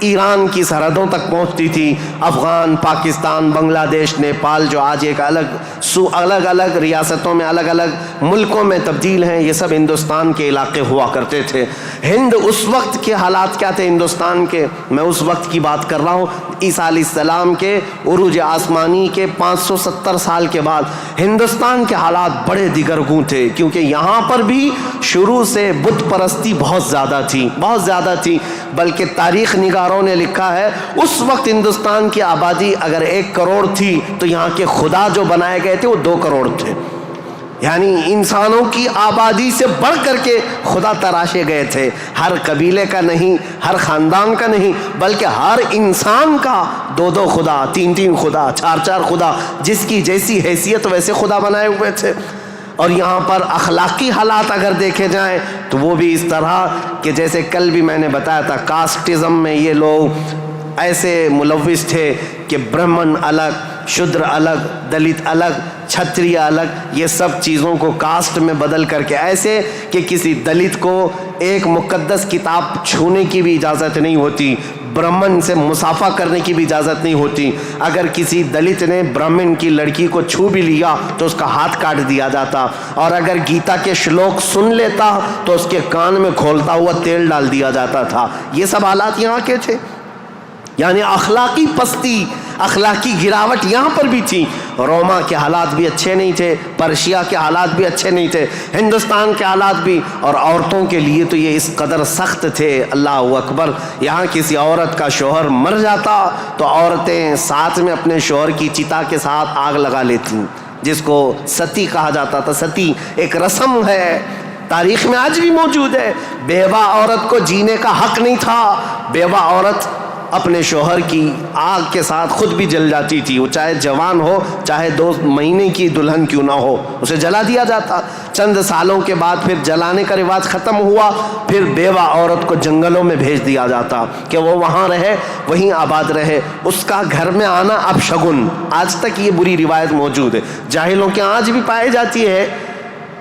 ایران کی سرحدوں تک پہنچتی تھی. افغان, پاکستان, بنگلہ دیش, نیپال جو آج ایک الگ الگ ریاستوں میں, الگ الگ ملکوں میں تبدیل ہیں, یہ سب ہندوستان کے علاقے ہوا کرتے تھے. ہند اس وقت کے حالات کیا تھے ہندوستان کے, میں اس وقت کی بات کر رہا ہوں. عیسیٰ علیہ السلام کے عروج آسمانی کے 570 سال کے بعد ہندوستان کے حالات بڑے دیگرگوں تھے, کیونکہ یہاں پر بھی شروع سے بت پرستی بہت زیادہ تھی. بلکہ تاریخ نگاروں نے لکھا ہے اس وقت ہندوستان کی آبادی اگر 1 کروڑ تھی تو یہاں کے خدا جو بنائے گئے تھے وہ 2 کروڑ تھے. یعنی انسانوں کی آبادی سے بڑھ کر کے خدا تراشے گئے تھے. ہر قبیلے کا نہیں, ہر خاندان کا نہیں, بلکہ ہر انسان کا 2 خدا, 3 خدا, 4 خدا, جس کی جیسی حیثیت ویسے خدا بنائے ہوئے تھے. اور یہاں پر اخلاقی حالات اگر دیکھے جائیں تو وہ بھی اس طرح کہ جیسے کل بھی میں نے بتایا تھا, کاسٹزم میں یہ لوگ ایسے ملوث تھے کہ برہمن الگ, شودر الگ, دلت الگ, چھتریہ الگ, یہ سب چیزوں کو کاسٹ میں بدل کر کے, ایسے کہ کسی دلت کو ایک مقدس کتاب چھونے کی بھی اجازت نہیں ہوتی, برہمن سے مصافحہ کرنے کی بھی اجازت نہیں ہوتی. اگر کسی دلت نے برہمن کی لڑکی کو چھو بھی لیا تو اس کا ہاتھ کاٹ دیا جاتا, اور اگر گیتا کے شلوک سن لیتا تو اس کے کان میں کھولتا ہوا تیل ڈال دیا جاتا تھا. یہ سب حالات یہاں کے تھے. یعنی اخلاقی پستی, اخلاقی گراوٹ یہاں پر بھی تھی. روما کے حالات بھی اچھے نہیں تھے, پرشیا کے حالات بھی اچھے نہیں تھے, ہندوستان کے حالات بھی. اور عورتوں کے لیے تو یہ اس قدر سخت تھے, اللہ اکبر. یہاں کسی عورت کا شوہر مر جاتا تو عورتیں ساتھ میں اپنے شوہر کی چتا کے ساتھ آگ لگا لیتی, جس کو ستی کہا جاتا تھا. ستی ایک رسم ہے, تاریخ میں آج بھی موجود ہے. بیوہ عورت کو جینے کا حق نہیں تھا. بیوہ عورت اپنے شوہر کی آگ کے ساتھ خود بھی جل جاتی تھی, وہ چاہے جوان ہو, چاہے 2 مہینے کی دلہن کیوں نہ ہو, اسے جلا دیا جاتا. چند سالوں کے بعد پھر جلانے کا رواج ختم ہوا, پھر بیوہ عورت کو جنگلوں میں بھیج دیا جاتا کہ وہ وہاں رہے, وہیں آباد رہے. اس کا گھر میں آنا اب شگن. آج تک یہ بری روایت موجود ہے, جاہلوں کے آج بھی پائی جاتی ہے,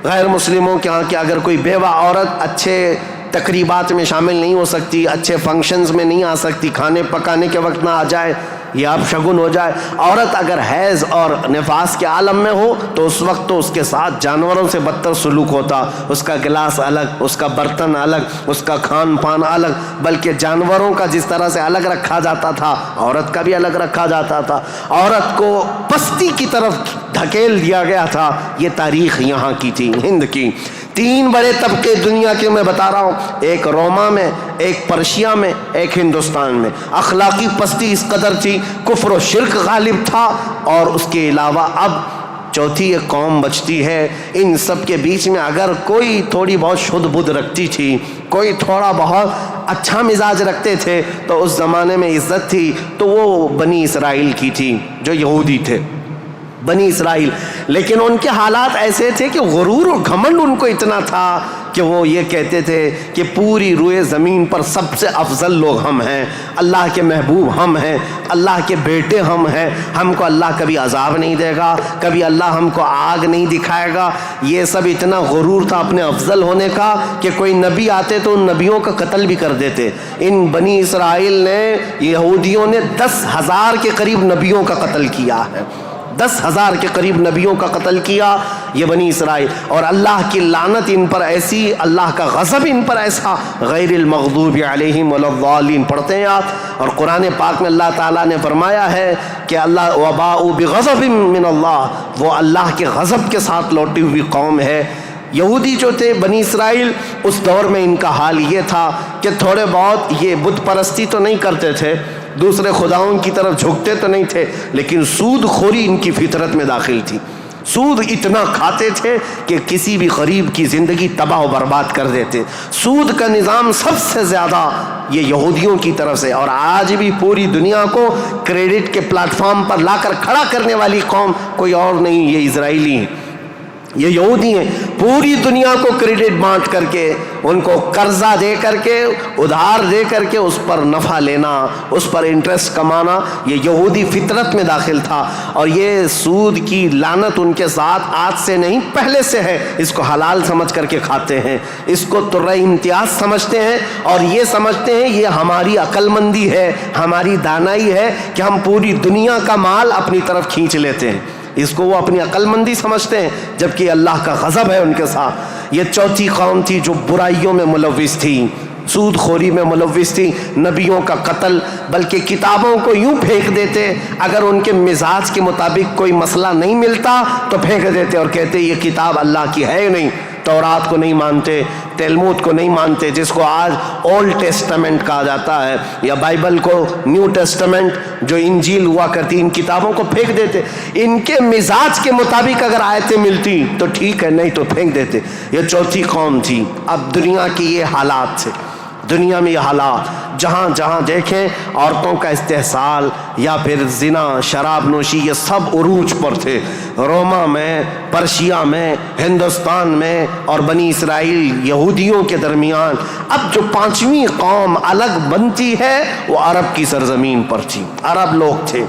غیر مسلموں کے ہاں, کہ اگر کوئی بیوہ عورت اچھے تقریبات میں شامل نہیں ہو سکتی, اچھے فنکشنز میں نہیں آ سکتی, کھانے پکانے کے وقت نہ آ جائے, یہ اب شگن ہو جائے. عورت اگر حیض اور نفاس کے عالم میں ہو تو اس وقت تو اس کے ساتھ جانوروں سے بدتر سلوک ہوتا. اس کا گلاس الگ, اس کا برتن الگ, اس کا کھان پان الگ, بلکہ جانوروں کا جس طرح سے الگ رکھا جاتا تھا عورت کا بھی الگ رکھا جاتا تھا. عورت کو پستی کی طرف دھکیل دیا گیا تھا. یہ تاریخ یہاں کی تھی, ہند کی. 3 بڑے طبقے دنیا کے میں بتا رہا ہوں, ایک روما میں, ایک پرشیا میں, ایک ہندوستان میں. اخلاقی پستی اس قدر تھی, کفر و شرک غالب تھا, اور اس کے علاوہ اب چوتھی ایک قوم بچتی ہے. ان سب کے بیچ میں اگر کوئی تھوڑی بہت شدھ بدھ رکھتی تھی, کوئی تھوڑا بہت اچھا مزاج رکھتے تھے, تو اس زمانے میں عزت تھی, تو وہ بنی اسرائیل کی تھی جو یہودی تھے, بنی اسرائیل. لیکن ان کے حالات ایسے تھے کہ غرور اور گھمنڈ ان کو اتنا تھا کہ وہ یہ کہتے تھے کہ پوری روئے زمین پر سب سے افضل لوگ ہم ہیں, اللہ کے محبوب ہم ہیں, اللہ کے بیٹے ہم ہیں, ہم کو اللہ کبھی عذاب نہیں دے گا, کبھی اللہ ہم کو آگ نہیں دکھائے گا. یہ سب اتنا غرور تھا اپنے افضل ہونے کا کہ کوئی نبی آتے تو ان نبیوں کا قتل بھی کر دیتے. ان بنی اسرائیل نے, یہودیوں نے 10,000 کے قریب نبیوں کا قتل کیا ہے, 10,000 کے قریب نبیوں کا قتل کیا یہ بنی اسرائیل. اور اللہ کی لعنت ان پر ایسی, اللہ کا غضب ان پر ایسا, غیر المغضوب علیہم ولا الضالین پڑھتے ہیں آپ. اور قرآن پاک میں اللہ تعالیٰ نے فرمایا ہے کہ اللہ وباءوا بغضب من اللہ, وہ اللہ کے غضب کے ساتھ لوٹی ہوئی قوم ہے. یہودی جو تھے بنی اسرائیل, اس دور میں ان کا حال یہ تھا کہ تھوڑے بہت یہ بت پرستی تو نہیں کرتے تھے, دوسرے خداؤں کی طرف جھکتے تو نہیں تھے, لیکن سود خوری ان کی فطرت میں داخل تھی. سود اتنا کھاتے تھے کہ کسی بھی غریب کی زندگی تباہ و برباد کر دیتے. سود کا نظام سب سے زیادہ یہ یہودیوں کی طرف سے، اور آج بھی پوری دنیا کو کریڈٹ کے پلیٹ فارم پر لا کر کھڑا کرنے والی قوم کوئی اور نہیں، یہ اسرائیلی ہیں، یہ یہودی ہیں. پوری دنیا کو کریڈٹ بانٹ کر کے، ان کو قرضہ دے کر کے، ادھار دے کر کے اس پر نفع لینا، اس پر انٹرسٹ کمانا، یہ یہودی فطرت میں داخل تھا. اور یہ سود کی لعنت ان کے ساتھ آج سے نہیں پہلے سے ہے. اس کو حلال سمجھ کر کے کھاتے ہیں، اس کو ترہ امتیاز سمجھتے ہیں، اور یہ سمجھتے ہیں یہ ہماری عقل مندی ہے، ہماری دانائی ہے کہ ہم پوری دنیا کا مال اپنی طرف کھینچ لیتے ہیں. اس کو وہ اپنی عقل مندی سمجھتے ہیں، جبکہ اللہ کا غضب ہے ان کے ساتھ. یہ چوتھی قوم تھی جو برائیوں میں ملوث تھی، سود خوری میں ملوث تھی، نبیوں کا قتل، بلکہ کتابوں کو یوں پھینک دیتے، اگر ان کے مزاج کے مطابق کوئی مسئلہ نہیں ملتا تو پھینک دیتے اور کہتے یہ کتاب اللہ کی ہے نہیں. تورات کو نہیں مانتے، تلمود کو نہیں مانتے، جس کو آج اولڈ ٹیسٹمنٹ کہا جاتا ہے، یا بائبل کو نیو ٹیسٹمنٹ جو انجیل ہوا کرتی، ان کتابوں کو پھینک دیتے. ان کے مزاج کے مطابق اگر آیتیں ملتی تو ٹھیک ہے، نہیں تو پھینک دیتے. یہ چوتھی قوم تھی. اب دنیا کی یہ حالات تھے، دنیا میں یہ حالات جہاں جہاں دیکھیں عورتوں کا استحصال یا پھر زنا، شراب نوشی، یہ سب عروج پر تھے. روما میں، پرشیا میں، ہندوستان میں اور بنی اسرائیل یہودیوں کے درمیان اب جو پانچویں قوم الگ بنتی ہے وہ عرب کی سرزمین پر تھی. عرب لوگ تھے،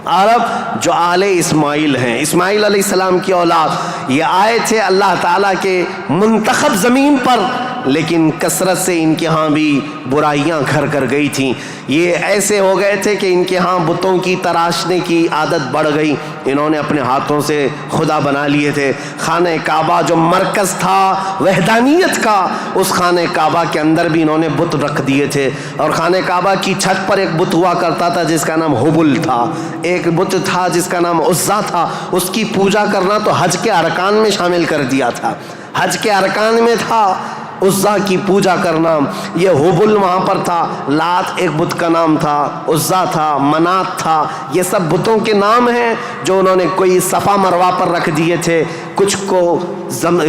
عرب جو آل اسماعیل ہیں، اسماعیل علیہ السلام کی اولاد. یہ آئے تھے اللہ تعالیٰ کے منتخب زمین پر، لیکن کثرت سے ان کے ہاں بھی برائیاں گھر کر گئی تھیں. یہ ایسے ہو گئے تھے کہ ان کے ہاں بتوں کی تراشنے کی عادت بڑھ گئی. انہوں نے اپنے ہاتھوں سے خدا بنا لیے تھے. خانہ کعبہ جو مرکز تھا وحدانیت کا، اس خانہ کعبہ کے اندر بھی انہوں نے بت رکھ دیے تھے. اور خانہ کعبہ کی چھت پر ایک بت ہوا کرتا تھا جس کا نام حبل تھا، ایک بت تھا جس کا نام عزا تھا. اس کی پوجا کرنا تو حج کے ارکان میں شامل کر دیا تھا، حج کے ارکان میں تھا عزا کی پوجا کرنا. یہ حبل وہاں پر تھا. لات ایک بت کا نام تھا، عزا تھا، منات تھا. یہ سب بتوں کے نام ہیں جو انہوں نے کوئی صفا مروہ پر رکھ دیے تھے، کچھ کو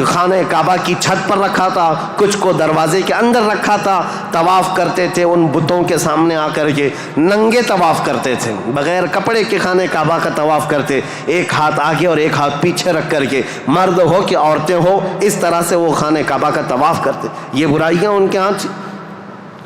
خانہ کعبہ کی چھت پر رکھا تھا، کچھ کو دروازے کے اندر رکھا تھا. طواف کرتے تھے ان بتوں کے سامنے آ کر کے، ننگے طواف کرتے تھے، بغیر کپڑے کے خانہ کعبہ کا طواف کرتے، ایک ہاتھ آگے اور ایک ہاتھ پیچھے رکھ کر کے، مرد ہو کہ عورتیں ہو، اس طرح سے وہ خانہ کعبہ کا طواف کرتے. یہ برائیاں ان کے ہاں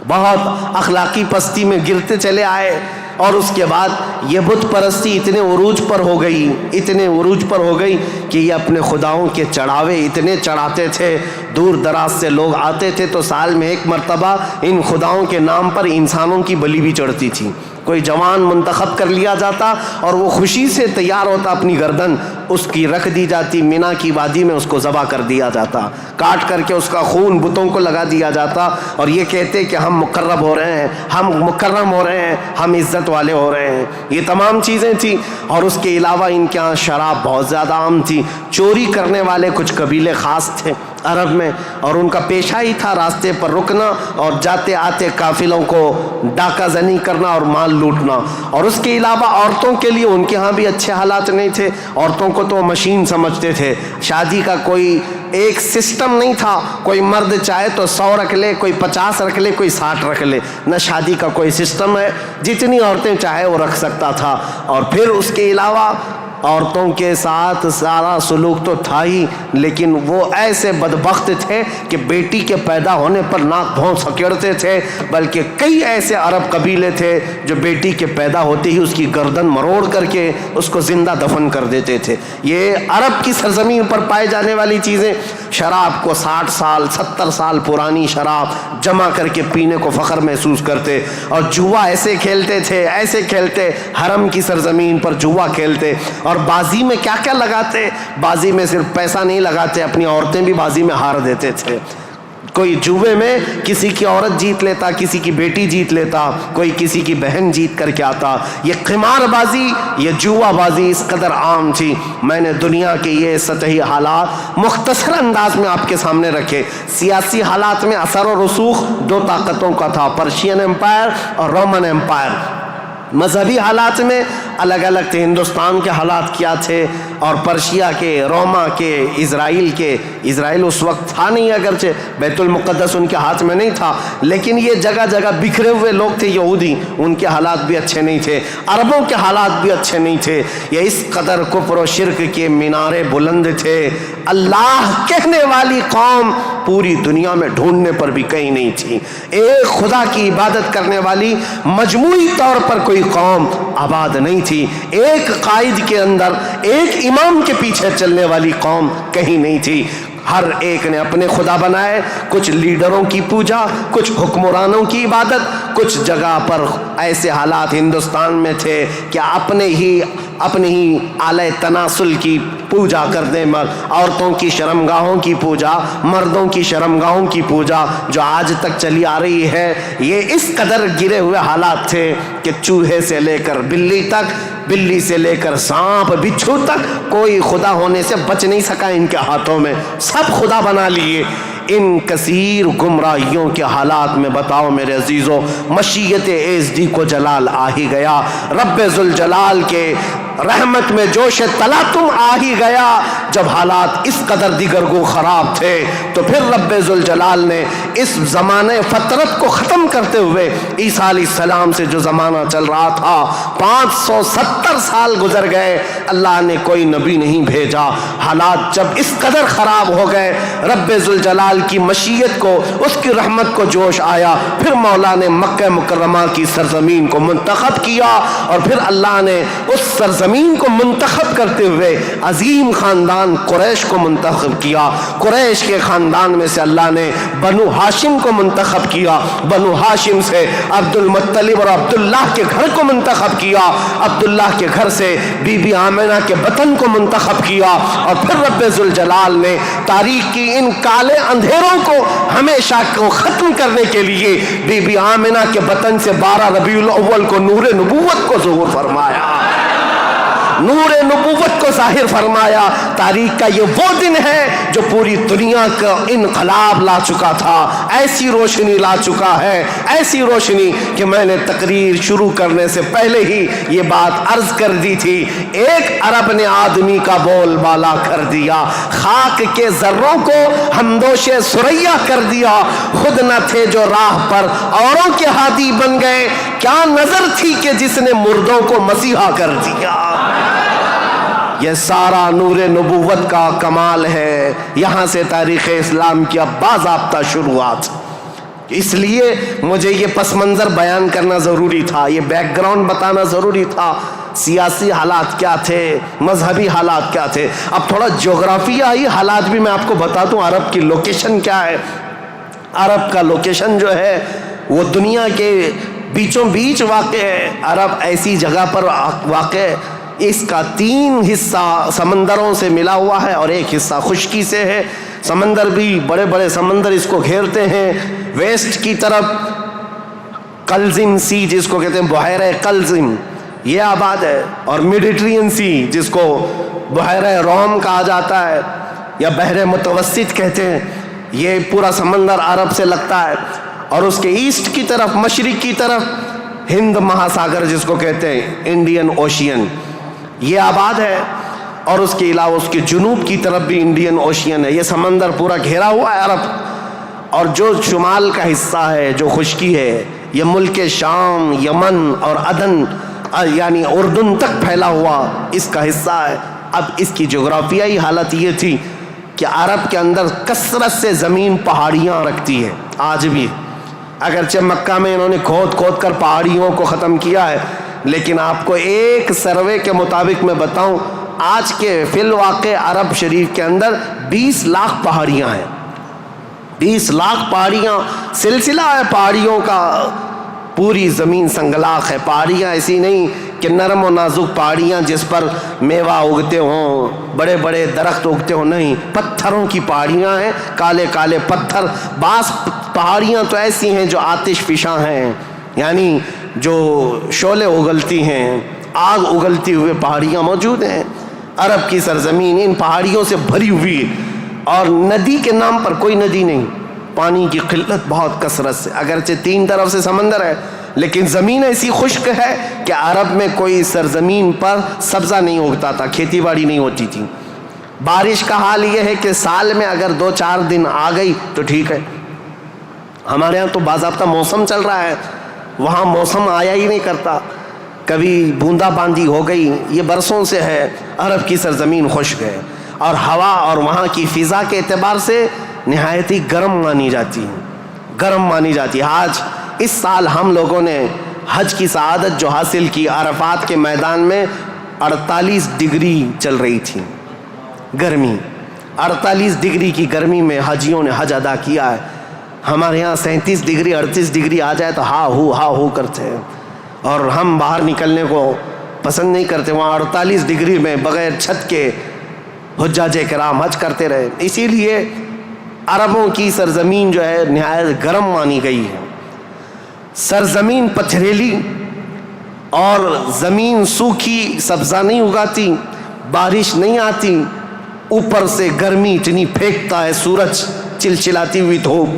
بہت اخلاقی پستی میں گرتے چلے آئے. اور اس کے بعد یہ بت پرستی اتنے عروج پر ہو گئی، اتنے عروج پر ہو گئی کہ یہ اپنے خداؤں کے چڑھاوے اتنے چڑھاتے تھے. دور دراز سے لوگ آتے تھے تو سال میں ایک مرتبہ ان خداؤں کے نام پر انسانوں کی بلی بھی چڑھتی تھی. کوئی جوان منتخب کر لیا جاتا اور وہ خوشی سے تیار ہوتا، اپنی گردن اس کی رکھ دی جاتی، مینا کی وادی میں اس کو ذبح کر دیا جاتا، کاٹ کر کے اس کا خون بتوں کو لگا دیا جاتا. اور یہ کہتے کہ ہم مقرب ہو رہے ہیں، ہم مکرم ہو رہے ہیں، ہم عزت والے ہو رہے ہیں. یہ تمام چیزیں تھیں. اور اس کے علاوہ ان کے ہاں شراب بہت زیادہ عام تھی. چوری کرنے والے کچھ قبیلے خاص تھے عرب میں، اور ان کا پیشہ ہی تھا راستے پر رکنا اور جاتے آتے قافلوں کو ڈاکہ زنی کرنا اور مال لوٹنا. اور اس کے علاوہ عورتوں کے لیے ان کے ہاں بھی اچھے حالات نہیں تھے. عورتوں کو تو مشین سمجھتے تھے. شادی کا کوئی ایک سسٹم نہیں تھا. کوئی مرد چاہے تو 100 رکھ لے، کوئی 50 رکھ لے، کوئی 60 رکھ لے. نہ شادی کا کوئی سسٹم ہے، جتنی عورتیں چاہے وہ رکھ سکتا تھا. اور پھر اس کے علاوہ عورتوں کے ساتھ سارا سلوک تو تھا ہی، لیکن وہ ایسے بدبخت تھے کہ بیٹی کے پیدا ہونے پر ناک بھون سکیڑتے تھے. بلکہ کئی ایسے عرب قبیلے تھے جو بیٹی کے پیدا ہوتے ہی اس کی گردن مروڑ کر کے اس کو زندہ دفن کر دیتے تھے. یہ عرب کی سرزمین پر پائے جانے والی چیزیں. شراب کو 60 سال 70 سال پرانی شراب جمع کر کے پینے کو فخر محسوس کرتے. اور جوا ایسے کھیلتے تھے، ایسے کھیلتے، حرم کی سرزمین پر جوا کھیلتے. اور بازی میں کیا کیا لگاتے. بازی میں صرف پیسہ نہیں لگاتے، اپنی عورتیں بھی بازی میں ہار دیتے تھے. کوئی جوے میں کسی کی عورت جیت لیتا، کسی کی بیٹی جیت لیتا، کوئی کسی کی بہن جیت کر کے آتا. یہ قمار بازی، یہ جوا بازی اس قدر عام تھی. میں نے دنیا کے یہ سطحی حالات مختصر انداز میں آپ کے سامنے رکھے. سیاسی حالات میں اثر و رسوخ 2 طاقتوں کا تھا، پرشین امپائر اور رومن امپائر. مذہبی حالات میں الگ الگ تھے. ہندوستان کے حالات کیا تھے اور پرشیا کے، روما کے، اسرائیل کے. اسرائیل اس وقت تھا نہیں، اگرچہ بیت المقدس ان کے ہاتھ میں نہیں تھا، لیکن یہ جگہ جگہ بکھرے ہوئے لوگ تھے یہودی، ان کے حالات بھی اچھے نہیں تھے. عربوں کے حالات بھی اچھے نہیں تھے. یہ اس قدر کفر و شرک کے مینارے بلند تھے. اللہ کہنے والی قوم پوری دنیا میں ڈھونڈنے پر بھی کہیں نہیں تھی. ایک خدا کی عبادت کرنے والی مجموعی طور پر کوئی قوم آباد نہیں تھی. ایک قائد کے اندر، ایک امام کے پیچھے چلنے والی قوم کہیں نہیں تھی. ہر ایک نے اپنے خدا بنائے. کچھ لیڈروں کی پوجا، کچھ حکمرانوں کی عبادت. کچھ جگہ پر ایسے حالات ہندوستان میں تھے کہ اپنے ہی آلہ تناسل کی پوجا کرنے، عورتوں کی شرمگاہوں کی پوجا، مردوں کی شرمگاہوں کی پوجا جو آج تک چلی آ رہی ہے. یہ اس قدر گرے ہوئے حالات تھے کہ چوہے سے لے کر بلی تک، بلی سے لے کر سانپ بچھو تک کوئی خدا ہونے سے بچ نہیں سکا ان کے ہاتھوں میں. سب خدا بنا لیے. ان کثیر گمراہیوں کے حالات میں بتاؤ میرے عزیزو، مشیت ایزدی کو جلال آ ہی گیا. رب ذوالجلال کے رحمت میں جوش تلاطم آ ہی گیا. جب حالات اس قدر دیگرگو خراب تھے تو پھر رب ذوالجلال نے اس زمانے فطرت کو ختم کرتے ہوئے عیسیٰ علیہ السلام سے جو زمانہ چل رہا تھا، 570 سال گزر گئے، اللہ نے کوئی نبی نہیں بھیجا. حالات جب اس قدر خراب ہو گئے، رب ذوالجلال کی مشیت کو، اس کی رحمت کو جوش آیا. پھر مولا نے مکہ مکرمہ کی سرزمین کو منتخب کیا، اور پھر اللہ نے اس سرزمین کو منتخب کرتے ہوئے عظیم خاندان قریش کو منتخب کیا. قریش کے خاندان میں سے اللہ نے بنو ہاشم کو منتخب کیا. بنو ہاشم سے عبد المطلب اور عبداللہ کے گھر کو منتخب کیا. عبداللہ کے گھر سے بی بی آمنہ کے بطن کو منتخب کیا. اور پھر رب ذوالجلال نے تاریخ کی ان کالے اندھیروں کو ہمیشہ کو ختم کرنے کے لیے بی بی آمنہ کے بطن سے 12 ربیع الاول کو نور نبوت کو ظہور فرمایا، نور نبوت کو ظاہر فرمایا. تاریخ کا یہ وہ دن ہے جو پوری دنیا کا انقلاب لا چکا تھا. ایسی روشنی لا چکا ہے، ایسی روشنی کہ میں نے تقریر شروع کرنے سے پہلے ہی یہ بات عرض کر دی تھی. ایک عرب نے آدمی کا بول بالا کر دیا، خاک کے ذروں کو ہمدوش ثریا کر دیا. خود نہ تھے جو راہ پر اوروں کے ہادی بن گئے، کیا نظر تھی کہ جس نے مردوں کو مسیحا کر دیا. یہ سارا نور نبوت کا کمال ہے. یہاں سے تاریخ اسلام کی اب باضابطہ شروعات. اس لیے مجھے یہ پس منظر بیان کرنا ضروری تھا، یہ بیک گراؤنڈ بتانا ضروری تھا. سیاسی حالات کیا تھے، مذہبی حالات کیا تھے. اب تھوڑا جغرافیائی حالات بھی میں آپ کو بتا دوں. عرب کی لوکیشن کیا ہے. عرب کا لوکیشن جو ہے وہ دنیا کے بیچوں بیچ واقع ہے. عرب ایسی جگہ پر واقع ہے، اس کا 3 حصہ سمندروں سے ملا ہوا ہے اور 1 حصہ خشکی سے ہے. سمندر بھی بڑے بڑے سمندر اس کو گھیرتے ہیں. ویسٹ کی طرف قلزم سی جس کو کہتے ہیں بحیرہ قلزم، یہ آباد ہے. اور میڈیٹرین سی جس کو بحیرہ روم کہا جاتا ہے یا بحر متوسط کہتے ہیں، یہ پورا سمندر عرب سے لگتا ہے. اور اس کے ایسٹ کی طرف، مشرق کی طرف ہند مہاساگر جس کو کہتے ہیں انڈین اوشین، یہ آباد ہے. اور اس کے علاوہ اس کے جنوب کی طرف بھی انڈین اوشین ہے. یہ سمندر پورا گھیرا ہوا ہے عرب. اور جو شمال کا حصہ ہے جو خشکی ہے، یہ ملک شام، یمن اور عدن یعنی اردن تک پھیلا ہوا اس کا حصہ ہے. اب اس کی جغرافیائی حالت یہ تھی کہ عرب کے اندر کثرت سے زمین پہاڑیاں رکھتی ہے آج بھی. اگرچہ مکہ میں انہوں نے کھود کھود کر پہاڑیوں کو ختم کیا ہے، لیکن آپ کو ایک سروے کے مطابق میں بتاؤں، آج کے فی الواقع عرب شریف کے اندر 20 لاکھ پہاڑیاں ہیں. 20 لاکھ پہاڑیاں، سلسلہ ہے پہاڑیوں کا. پوری زمین سنگلاخ ہے. پہاڑیاں ایسی نہیں کہ نرم و نازک پہاڑیاں جس پر میوہ اگتے ہوں، بڑے بڑے درخت اگتے ہوں، نہیں، پتھروں کی پہاڑیاں ہیں، کالے کالے پتھر. بعض پہاڑیاں تو ایسی ہیں جو آتش فشاں ہیں، یعنی جو شعلے اگلتی ہیں، آگ اگلتی ہوئے پہاڑیاں موجود ہیں. عرب کی سرزمین ان پہاڑیوں سے بھری ہوئی ہے. اور ندی کے نام پر کوئی ندی نہیں. پانی کی قلت بہت کثرت سے، اگرچہ 3 طرف سے سمندر ہے لیکن زمین ایسی خشک ہے کہ عرب میں کوئی سرزمین پر سبزہ نہیں اگتا تھا، کھیتی باڑی نہیں ہوتی تھی۔ بارش کا حال یہ ہے کہ سال میں اگر 2-4 دن آ گئی تو ٹھیک ہے، ہمارے ہاں تو باضابطہ موسم چل رہا ہے، وہاں موسم آیا ہی نہیں کرتا، کبھی بوندا باندی ہو گئی، یہ برسوں سے ہے۔ عرب کی سرزمین خشک ہے اور ہوا اور وہاں کی فضا کے اعتبار سے نہایت ہی گرم مانی جاتی ہے۔ آج اس سال ہم لوگوں نے حج کی سعادت جو حاصل کی، عرفات کے میدان میں 48 ڈگری چل رہی تھی گرمی، 48 ڈگری کی گرمی میں حاجیوں نے حج ادا کیا ہے۔ ہمارے یہاں 37 ڈگری 38 ڈگری آ جائے تو ہا ہو کرتے ہیں، اور ہم باہر نکلنے کو پسند نہیں کرتے۔ وہاں 48 ڈگری میں بغیر چھت کے حجاج کرام حج کرتے رہے۔ اسی لیے عربوں کی سرزمین جو ہے نہایت گرم مانی گئی ہے۔ سرزمین پتھریلی اور زمین سوکھی، سبزہ نہیں اگاتی، بارش نہیں آتی، اوپر سے گرمی اتنی پھینکتا ہے سورج، چلچلاتی ہوئی دھوپ،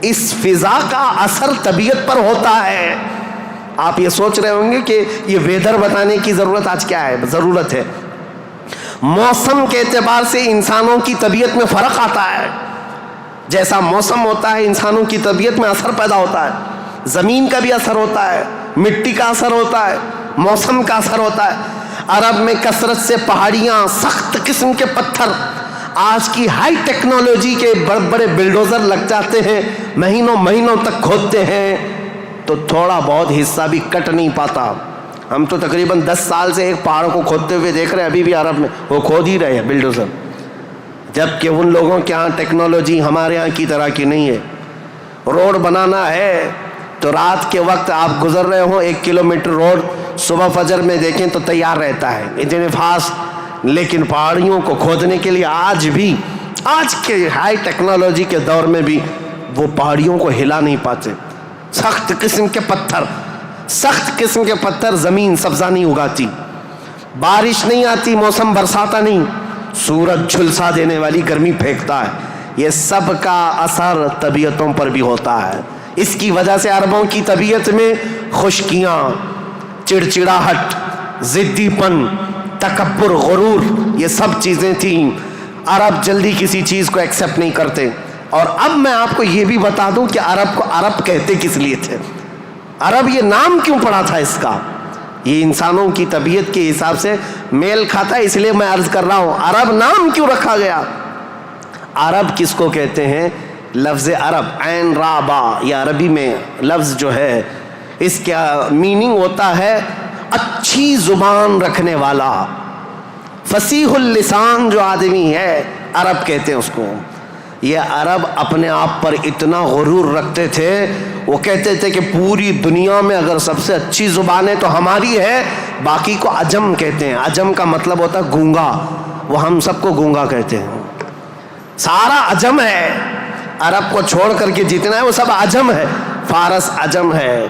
اس فضا کا اثر طبیعت پر ہوتا ہے۔ آپ یہ سوچ رہے ہوں گے کہ یہ ویدر بتانے کی ضرورت آج کیا ہے؟ ضرورت ہے، موسم کے اعتبار سے انسانوں کی طبیعت میں فرق آتا ہے۔ جیسا موسم ہوتا ہے انسانوں کی طبیعت میں اثر پیدا ہوتا ہے، زمین کا بھی اثر ہوتا ہے، مٹی کا اثر ہوتا ہے، موسم کا اثر ہوتا ہے۔ عرب میں کثرت سے پہاڑیاں، سخت قسم کے پتھر، آج کی ہائی ٹیکنالوجی کے بڑے بڑے بلڈوزر لگ جاتے ہیں، مہینوں تک کھودتے ہیں تو تھوڑا بہت حصہ بھی کٹ نہیں پاتا۔ ہم تو تقریباً 10 سال سے ایک پہاڑ کو کھودتے ہوئے دیکھ رہے ہیں، ابھی بھی عرب میں وہ کھود ہی رہے ہیں بلڈوزر، جبکہ ان لوگوں کے ہاں ٹیکنالوجی ہمارے ہاں کی طرح کی نہیں ہے۔ روڈ بنانا ہے تو رات کے وقت آپ گزر رہے ہوں 1 کلومیٹر روڈ، صبح فجر میں دیکھیں تو تیار رہتا ہے اتنے فاسٹ، لیکن پہاڑیوں کو کھودنے کے لیے آج کے ہائی ٹیکنالوجی کے دور میں بھی وہ پہاڑیوں کو ہلا نہیں پاتے۔ سخت قسم کے پتھر، زمین سبزہ نہیں اگاتی، بارش نہیں آتی، موسم برساتا نہیں، سورج جھلسا دینے والی گرمی پھینکتا ہے۔ یہ سب کا اثر طبیعتوں پر بھی ہوتا ہے۔ اس کی وجہ سے عربوں کی طبیعت میں خشکیاں، چڑچڑاہٹ، ضدی پن، تکبر، غرور، یہ سب چیزیں تھیں۔ عرب جلدی کسی چیز کو ایکسیپٹ نہیں کرتے۔ اور اب میں آپ کو یہ بھی بتا دوں کہ عرب کو عرب کہتے کس لیے تھے، عرب یہ نام کیوں پڑا تھا اس کا۔ یہ انسانوں کی طبیعت کے حساب سے میل کھاتا ہے، اس لیے میں عرض کر رہا ہوں عرب نام کیوں رکھا گیا۔ عرب کس کو کہتے ہیں؟ لفظ عرب، عین را با، یہ عربی میں لفظ جو ہے اس کا میننگ ہوتا ہے اچھی زبان رکھنے والا، فصیح اللسان جو آدمی ہے، عرب کہتے ہیں اس کو۔ یہ عرب اپنے آپ پر اتنا غرور رکھتے تھے، وہ کہتے تھے کہ پوری دنیا میں اگر سب سے اچھی زبان ہے تو ہماری ہے، باقی کو عجم کہتے ہیں۔ عجم کا مطلب ہوتا ہے گونگا، وہ ہم سب کو گونگا کہتے ہیں، سارا عجم ہے، عرب کو چھوڑ کر کے جتنا ہے وہ سب عجم ہے۔ فارس عجم ہے،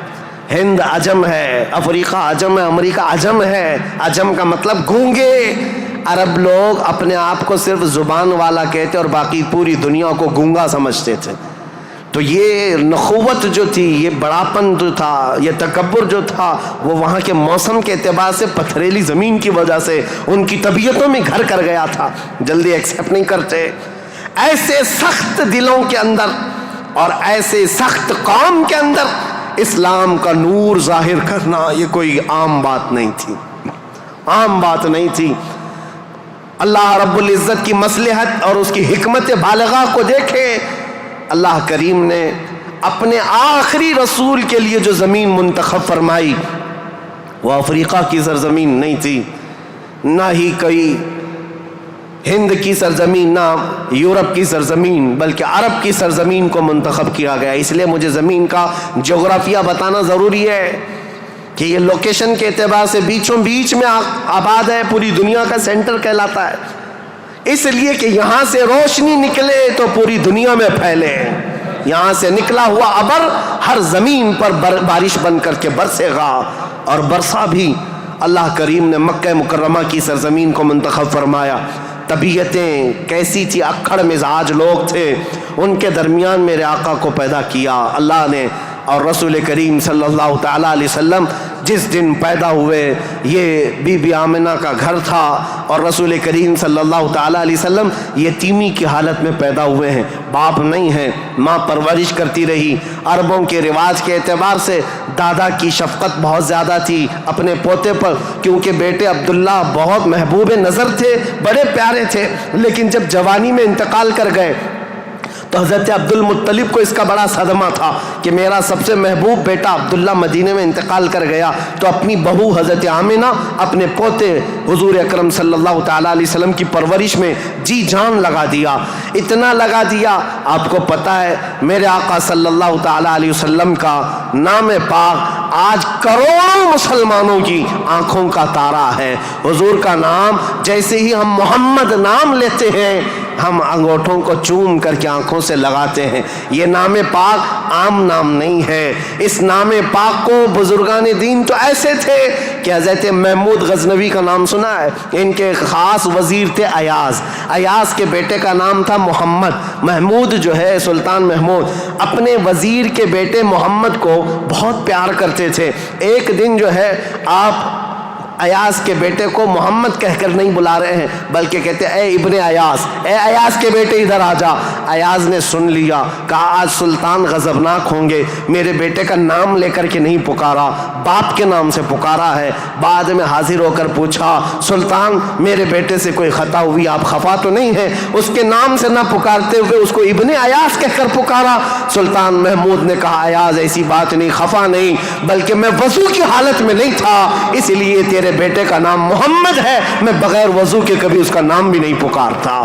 ہند عجم ہے، افریقہ عجم ہے، امریکہ عجم ہے۔ عجم کا مطلب گونگے۔ عرب لوگ اپنے آپ کو صرف زبان والا کہتے اور باقی پوری دنیا کو گونگا سمجھتے تھے۔ تو یہ نخوت جو تھی، یہ بڑاپن جو تھا، یہ تکبر جو تھا، وہ وہاں کے موسم کے اعتبار سے پتھریلی زمین کی وجہ سے ان کی طبیعتوں میں گھر کر گیا تھا، جلدی ایکسیپٹ نہیں کرتے۔ ایسے سخت دلوں کے اندر اور ایسے سخت قوم کے اندر اسلام کا نور ظاہر کرنا یہ کوئی عام بات نہیں تھی۔ اللہ رب العزت کی مصلحت اور اس کی حکمت بالغہ کو دیکھیں، اللہ کریم نے اپنے آخری رسول کے لیے جو زمین منتخب فرمائی وہ افریقہ کی سرزمین نہیں تھی، نہ ہی کوئی ہند کی سرزمین، نہ یورپ کی سرزمین، بلکہ عرب کی سرزمین کو منتخب کیا گیا۔ اس لیے مجھے زمین کا جغرافیہ بتانا ضروری ہے کہ یہ لوکیشن کے اعتبار سے بیچوں بیچ میں آباد ہے، پوری دنیا کا سینٹر کہلاتا ہے، اس لیے کہ یہاں سے روشنی نکلے تو پوری دنیا میں پھیلے، یہاں سے نکلا ہوا ابر ہر زمین پر بارش بن کر کے برسے گا، اور برسا بھی۔ اللہ کریم نے مکہ مکرمہ کی سرزمین کو منتخب فرمایا۔ طبیعتیں کیسی تھی، اکھڑ مزاج لوگ تھے، ان کے درمیان میرے آقا کو پیدا کیا۔ اللہ نے اور رسول کریم صلی اللہ تعالیٰ علیہ وسلم جس دن پیدا ہوئے یہ بی بی آمنہ کا گھر تھا، اور رسول کریم صلی اللہ تعالیٰ علیہ وسلم یتیمی کی حالت میں پیدا ہوئے ہیں، باپ نہیں ہیں، ماں پرورش کرتی رہی۔ عربوں کے رواج کے اعتبار سے دادا کی شفقت بہت زیادہ تھی اپنے پوتے پر، کیونکہ بیٹے عبداللہ بہت محبوب نظر تھے، بڑے پیارے تھے، لیکن جب جوانی میں انتقال کر گئے تو حضرت عبد المطلب کو اس کا بڑا صدمہ تھا کہ میرا سب سے محبوب بیٹا عبداللہ مدینے میں انتقال کر گیا، تو اپنی بہو حضرت آمنہ اپنے پوتے حضور اکرم صلی اللہ تعالیٰ علیہ وسلم کی پرورش میں جی جان لگا دیا، اتنا لگا دیا۔ آپ کو پتہ ہے میرے آقا صلی اللہ تعالیٰ علیہ وسلم کا نام پاک آج کروڑوں مسلمانوں کی آنکھوں کا تارا ہے۔ حضور کا نام جیسے ہی ہم محمد نام لیتے ہیں ہم انگوٹھوں کو چوم کر کے آنکھوں سے لگاتے ہیں۔ یہ نام پاک عام نام نہیں ہے، اس نام پاک کو بزرگان دین تو ایسے تھے کہ حضرت محمود غزنوی کا نام سنا ہے، ان کے خاص وزیر تھے ایاز، ایاز کے بیٹے کا نام تھا محمد۔ محمود جو ہے سلطان محمود اپنے وزیر کے بیٹے محمد کو بہت پیار کرتے تھے۔ ایک دن جو ہے آپ ایاز کے بیٹے کو محمد کہہ کر نہیں بلا رہے ہیں بلکہ کہتے اے ابن ایاز، اے ایاز کے بیٹے ادھر آ جا۔ ایاز نے سن لیا، کہا آج سلطان غضبناک ہوں گے، میرے بیٹے کا نام لے کر کے نہیں پکارا، باپ کے نام سے پکارا ہے۔ بعد میں حاضر ہو کر پوچھا سلطان میرے بیٹے سے کوئی خطا ہوئی، آپ خفا تو نہیں ہیں؟ اس کے نام سے نہ پکارتے ہوئے اس کو ابن ایاز کہہ کر پکارا۔ سلطان محمود نے کہا ایاز ایسی بات نہیں، خفا نہیں، بلکہ میں وضو کی حالت میں نہیں تھا اس لیے تیرے بیٹے کا نام محمد ہے، میں بغیر وضو کے کبھی اس کا نام بھی نہیں پکارتا۔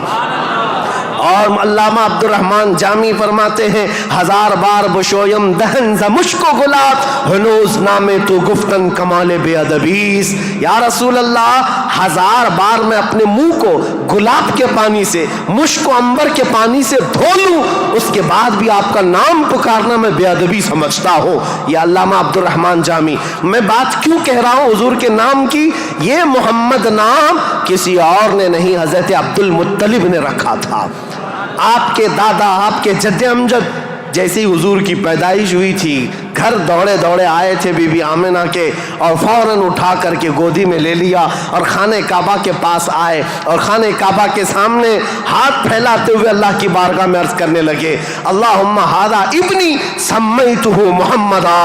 اور علامہ عبد الرحمن جامی فرماتے ہیں ہزار بار بشویم دہن ز مشک و گلاب ہنوز نام تو گفتن کمال بے ادبیس۔ یا رسول اللہ ہزار بار میں اپنے منہ کو گلاب کے پانی سے، مشک و عنبر کے پانی سے دھو لوں، اس کے بعد بھی آپ کا نام پکارنا میں بے ادبی سمجھتا ہوں۔ یہ علامہ عبد الرحمن جامی۔ میں بات کیوں کہہ رہا ہوں حضور کے نام کی؟ یہ محمد نام کسی اور نے نہیں، حضرت عبد المطلب نے رکھا تھا۔ آپ کے دادا، آپ کے جد امجد جیسے ہی حضور کی پیدائش ہوئی تھی گھر دوڑے دوڑے آئے تھے بی بی آمنہ کے، اور فوراً اٹھا کر کے گودی میں لے لیا اور خانہ کعبہ کے پاس آئے اور خانہ کعبہ کے سامنے ہاتھ پھیلاتے ہوئے اللہ کی بارگاہ میں عرض کرنے لگے اللہم ھذا ابنی سمیتہ محمدا،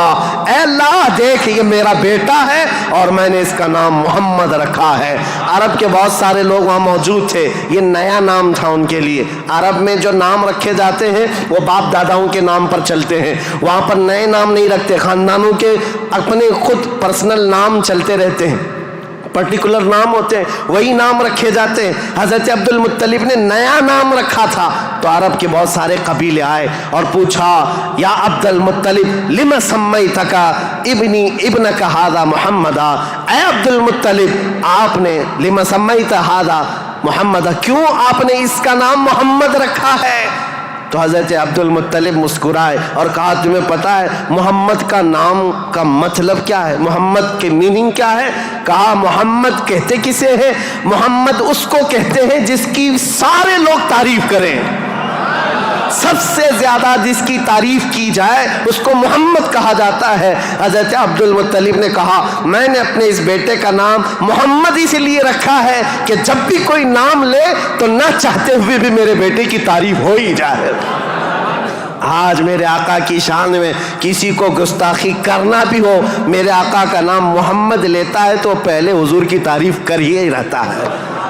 اے اللہ دیکھ یہ میرا بیٹا ہے اور میں نے اس کا نام محمد رکھا ہے۔ عرب کے بہت سارے لوگ وہاں موجود تھے، یہ نیا نام تھا ان کے لیے۔ عرب میں جو نام رکھے جاتے ہیں وہ باپ داداؤں کے نام پر چلتے ہیں، وہاں پر نئے نام نہیں رکھتے، خاندانوں کے اپنے خود پرسنل نام چلتے رہتے ہیں، پرٹیکولر نام ہوتے ہیں وہی نام رکھے جاتے ہیں۔ حضرت عبد المطلب نے نیا نام رکھا تھا تو عرب کے بہت سارے قبیلے آئے اور پوچھا یا عبد المطلب لما سمیتک ابنی ابنک ھذا محمدا، اے عبد المطلب آپ نے لما سمیت ھذا محمدا، کیوں آپ نے اس کا نام محمد رکھا ہے؟ تو حضرت عبد المطلب مسکرائے اور کہا تمہیں پتہ ہے محمد کا نام کا مطلب کیا ہے، محمد کے میننگ کیا ہے؟ کہا محمد کہتے کسے ہیں؟ محمد اس کو کہتے ہیں جس کی سارے لوگ تعریف کریں، سب سے زیادہ جس کی تعریف کی جائے اس کو محمد کہا جاتا ہے۔ حضرت عبد المطلب نے کہا میں نے اپنے اس بیٹے کا نام محمد اس لیے رکھا ہے کہ جب بھی کوئی نام لے تو نہ چاہتے ہوئے بھی میرے بیٹے کی تعریف ہو ہی جائے۔ آج میرے آقا کی شان میں کسی کو گستاخی کرنا بھی ہو، میرے آقا کا نام محمد لیتا ہے تو پہلے حضور کی تعریف کر ہی رہتا ہے،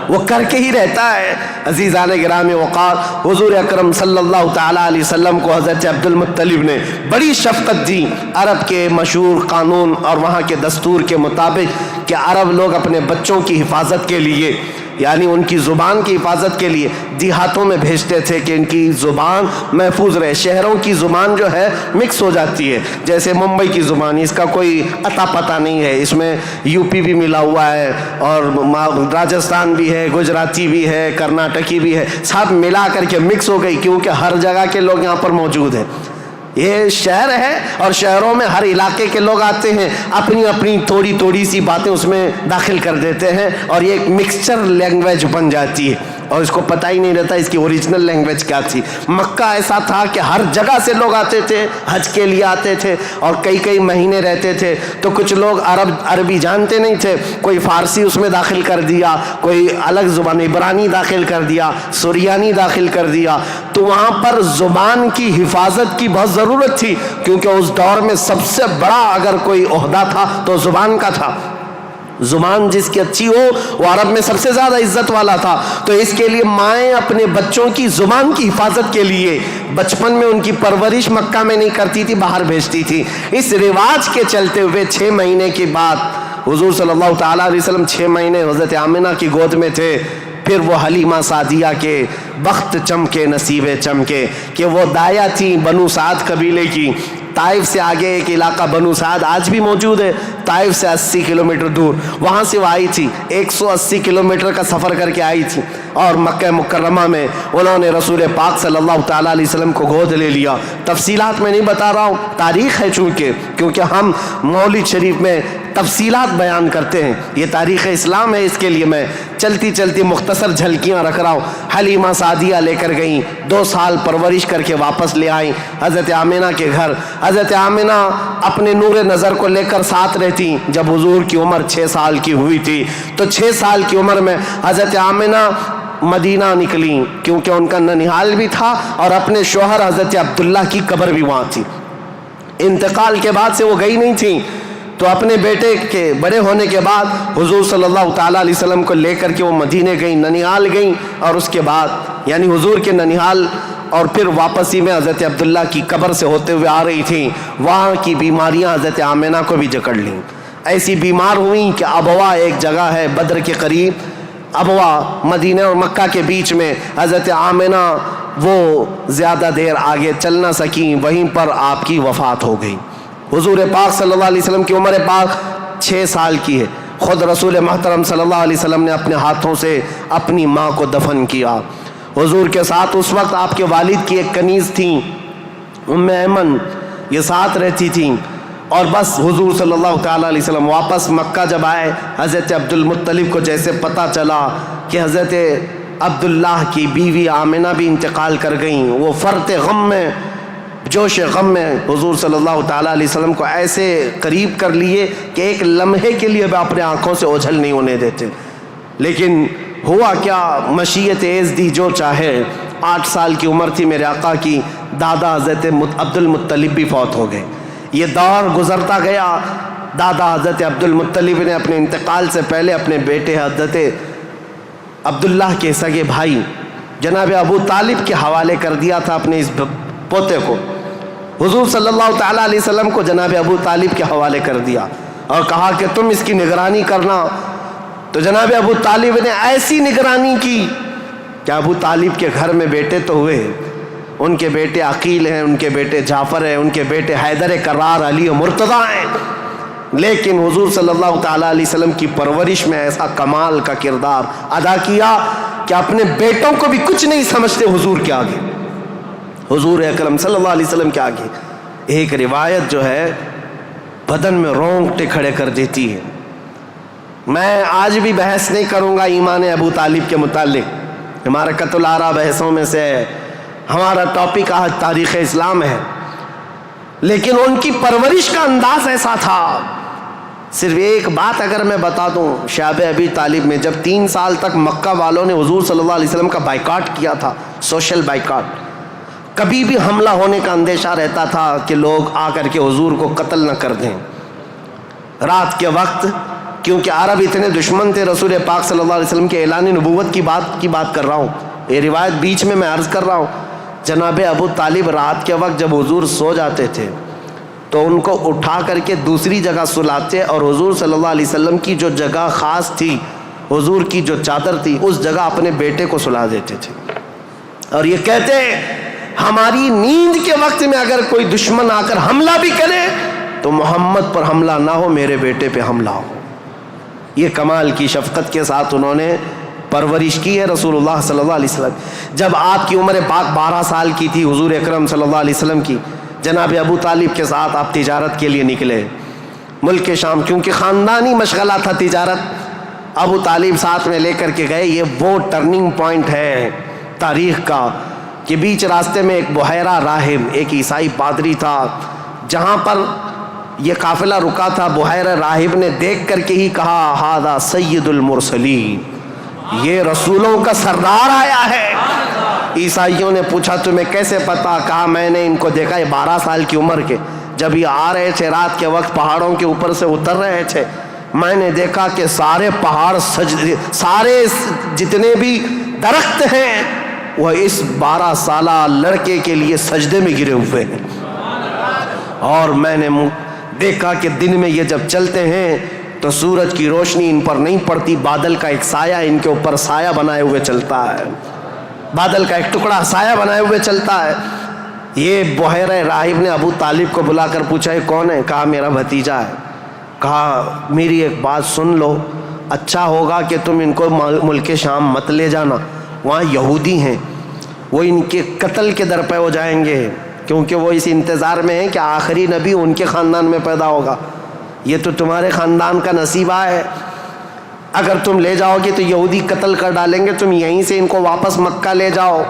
وہ کر کے ہی رہتا ہے۔ عزیزان گرامی وقار، حضور اکرم صلی اللہ تعالیٰ علیہ وسلم کو حضرت عبد المطلب نے بڑی شفقت دی۔ عرب کے مشہور قانون اور وہاں کے دستور کے مطابق کہ عرب لوگ اپنے بچوں کی حفاظت کے لیے یعنی ان کی زبان کی حفاظت کے لیے دیہاتوں میں بھیجتے تھے کہ ان کی زبان محفوظ رہے۔ شہروں کی زبان جو ہے مکس ہو جاتی ہے، جیسے ممبئی کی زبان اس کا کوئی اتا پتہ نہیں ہے، اس میں یو پی بھی ملا ہوا ہے اور راجستھان بھی ہے، گجراتی بھی ہے، کرناٹکی بھی ہے، سب ملا کر کے مکس ہو گئی کیونکہ ہر جگہ کے لوگ یہاں پر موجود ہیں۔ یہ شہر ہے اور شہروں میں ہر علاقے کے لوگ آتے ہیں، اپنی اپنی تھوڑی تھوڑی سی باتیں اس میں داخل کر دیتے ہیں اور یہ ایک مکسچر لینگویج بن جاتی ہے۔ اور اس کو پتہ ہی نہیں رہتا اس کی اوریجنل لینگویج کیا تھی۔ مکہ ایسا تھا کہ ہر جگہ سے لوگ آتے تھے، حج کے لیے آتے تھے اور کئی کئی مہینے رہتے تھے، تو کچھ لوگ عربی جانتے نہیں تھے، کوئی فارسی اس میں داخل کر دیا، کوئی الگ زبان عبرانی داخل کر دیا، سریانی داخل کر دیا، تو وہاں پر زبان کی حفاظت کی بہت ضرورت تھی، کیونکہ اس دور میں سب سے بڑا اگر کوئی عہدہ تھا تو زبان کا تھا۔ زبان جس کی اچھی ہو وہ عرب میں سب سے زیادہ عزت والا تھا، تو اس کے لیے مائیں اپنے بچوں کی زبان کی حفاظت کے لیے بچپن میں ان کی پرورش مکہ میں نہیں کرتی تھی، باہر بھیجتی تھی۔ اس رواج کے چلتے ہوئے 6 مہینے کے بعد حضور صلی اللہ تعالیٰ علیہ وسلم 6 مہینے حضرت آمنہ کی گود میں تھے، پھر وہ حلیمہ سعدیہ کے بخت چمکے، نصیبے چمکے کہ وہ دایا تھیں بنو سعد قبیلے کی۔ طائف سے آگے ایک علاقہ بنو سعد آج بھی موجود ہے، طائف سے 80 کلومیٹر دور، وہاں سے وہ آئی تھی، 180 کلومیٹر کا سفر کر کے آئی تھی، اور مکہ مکرمہ میں انہوں نے رسول پاک صلی اللہ تعالیٰ علیہ وسلم کو گود لے لیا۔ تفصیلات میں نہیں بتا رہا ہوں، تاریخ ہے کیونکہ ہم مولد شریف میں تفصیلات بیان کرتے ہیں، یہ تاریخ اسلام ہے، اس کے لیے میں چلتی چلتی مختصر جھلکیاں رکھ رہا ہوں۔ حلیمہ سعدیہ لے کر گئیں، 2 سال پرورش کر کے واپس لے آئیں حضرت آمنہ کے گھر۔ حضرت آمنہ اپنے نور نظر کو لے کر ساتھ رہتی۔ جب حضور کی عمر 6 سال کی ہوئی تھی تو 6 سال کی عمر میں حضرت آمنہ مدینہ نکلی، کیونکہ ان کا ننیحال بھی تھا اور اپنے شوہر حضرت عبداللہ کی قبر بھی وہاں تھی۔ انتقال کے بعد سے وہ گئی نہیں تھیں، تو اپنے بیٹے کے بڑے ہونے کے بعد حضور صلی اللہ تعالیٰ علیہ وسلم کو لے کر کے وہ مدینے گئیں، ننیحال گئیں، اور اس کے بعد یعنی حضور کے ننیحال اور پھر واپسی میں حضرت عبداللہ کی قبر سے ہوتے ہوئے آ رہی تھیں، وہاں کی بیماریاں حضرت آمنہ کو بھی جکڑ لیں، ایسی بیمار ہوئیں کہ ابوا ایک جگہ ہے بدر کے قریب، ابوا مدینہ اور مکہ کے بیچ میں، حضرت آمنہ وہ زیادہ دیر آگے چل نہ سکیں، وہیں پر آپ کی وفات ہو گئی۔ حضور پاک صلی اللہ علیہ وسلم کی عمر پاک 6 سال کی ہے، خود رسول محترم صلی اللہ علیہ وسلم نے اپنے ہاتھوں سے اپنی ماں کو دفن کیا۔ حضور کے ساتھ اس وقت آپ کے والد کی ایک کنیز تھیں ام ایمن، یہ ساتھ رہتی تھیں، اور بس حضور صلی اللہ تعالیٰ علیہ وسلم واپس مکہ جب آئے، حضرت عبد المطلب کو جیسے پتہ چلا کہ حضرت عبداللہ کی بیوی آمنہ بھی انتقال کر گئیں، وہ فرط غم میں، جوش غم میں حضور صلی اللہ تعالیٰ علیہ وسلم کو ایسے قریب کر لیے کہ ایک لمحے کے لیے بھی اپنے آنکھوں سے اوجھل نہیں ہونے دیتے۔ لیکن ہوا کیا، مشیت ایز دی جو چاہے، 8 سال کی عمر تھی میرے آقا کی، دادا حضرت عبد المطلب بھی فوت ہو گئے۔ یہ دور گزرتا گیا، دادا حضرت عبد المطلب نے اپنے انتقال سے پہلے اپنے بیٹے حضرت عبداللہ کے سگے بھائی جناب ابو طالب کے حوالے کر دیا تھا اپنے اس پوتے کو۔ حضور صلی اللہ تعالیٰ علیہ وسلم کو جناب ابو طالب کے حوالے کر دیا اور کہا کہ تم اس کی نگرانی کرنا۔ تو جناب ابو طالب نے ایسی نگرانی کی کہ ابو طالب کے گھر میں بیٹے تو ہوئے، ان کے بیٹے عقیل ہیں، ان کے بیٹے جعفر ہیں، ان کے بیٹے حیدر کرار، علی و مرتضیٰ ہیں، لیکن حضور صلی اللہ تعالیٰ علیہ وسلم کی پرورش میں ایسا کمال کا کردار ادا کیا کہ اپنے بیٹوں کو بھی کچھ نہیں سمجھتے حضور کے آگے، حضور اکرم صلی اللہ علیہ وسلم کے آگے۔ ایک روایت جو ہے بدن میں رونگٹے کھڑے کر دیتی ہے۔ میں آج بھی بحث نہیں کروں گا ایمان ابو طالب کے متعلق، معرکۃ الآراء بحثوں میں سے ہے، ہمارا ٹاپک آج تاریخ اسلام ہے، لیکن ان کی پرورش کا انداز ایسا تھا۔ صرف ایک بات اگر میں بتا دوں، شعب ابی طالب میں جب 3 سال تک مکہ والوں نے حضور صلی اللہ علیہ وسلم کا بائیکاٹ کیا تھا، سوشل بائیکاٹ، کبھی بھی حملہ ہونے کا اندیشہ رہتا تھا کہ لوگ آ کر کے حضور کو قتل نہ کر دیں۔ رات کے وقت، کیونکہ عرب اتنے دشمن تھے رسول پاک صلی اللہ علیہ وسلم کے اعلان نبوت کی بات کر رہا ہوں، یہ روایت بیچ میں عرض کر رہا ہوں، جناب ابو طالب رات کے وقت جب حضور سو جاتے تھے تو ان کو اٹھا کر کے دوسری جگہ سلاتے اور حضور صلی اللہ علیہ وسلم کی جو جگہ خاص تھی، حضور کی جو چادر تھی، اس جگہ اپنے بیٹے کو سلا دیتے تھے، اور یہ کہتے ہماری نیند کے وقت میں اگر کوئی دشمن آ کر حملہ بھی کرے تو محمد پر حملہ نہ ہو، میرے بیٹے پہ حملہ ہو۔ یہ کمال کی شفقت کے ساتھ انہوں نے پرورش کی ہے رسول اللہ صلی اللہ علیہ وسلم۔ جب آپ کی عمر پاک 12 سال کی تھی حضور اکرم صلی اللہ علیہ وسلم کی، جناب ابو طالب کے ساتھ آپ تجارت کے لیے نکلے ملک شام، کیونکہ خاندانی مشغلہ تھا تجارت، ابو طالب ساتھ میں لے کر کے گئے. یہ وہ ٹرننگ پوائنٹ ہے تاریخ کا کہ بیچ راستے میں ایک بحیرہ راہب، ایک عیسائی پادری تھا، جہاں پر یہ قافلہ رکا تھا. بحیرہ راہب نے دیکھ کر کے ہی کہا ھذا سید المرسلین، یہ رسولوں کا سردار آیا ہے. عیسائیوں نے پوچھا تمہیں کیسے پتا؟ کہا میں نے ان کو دیکھا، یہ 12 سال کی عمر کے، جب یہ آ رہے تھے رات کے وقت پہاڑوں کے اوپر سے اتر رہے تھے، میں نے دیکھا کہ سارے پہاڑ سارے جتنے بھی درخت ہیں وہ اس 12 سالہ لڑکے کے لیے سجدے میں گرے ہوئے ہیں. اور میں نے دیکھا کہ دن میں یہ جب چلتے ہیں تو سورج کی روشنی ان پر نہیں پڑتی، بادل کا ایک سایہ ان کے اوپر سایہ بنائے ہوئے چلتا ہے، بادل کا ایک ٹکڑا سایہ بنائے ہوئے چلتا ہے. یہ بحیرہ راہب نے ابو طالب کو بلا کر پوچھا یہ کون ہے؟ کہا میرا بھتیجا ہے. کہا میری ایک بات سن لو، اچھا ہوگا کہ تم ان کو ملک شام مت لے جانا، وہاں یہودی ہیں، وہ ان کے قتل کے در پہ ہو جائیں گے، کیونکہ وہ اس انتظار میں ہیں کہ آخری نبی ان کے خاندان میں پیدا ہوگا. یہ تو تمہارے خاندان کا نصیبہ ہے، اگر تم لے جاؤ گے تو یہودی قتل کر ڈالیں گے، تم یہیں سے ان کو واپس مکہ لے جاؤ.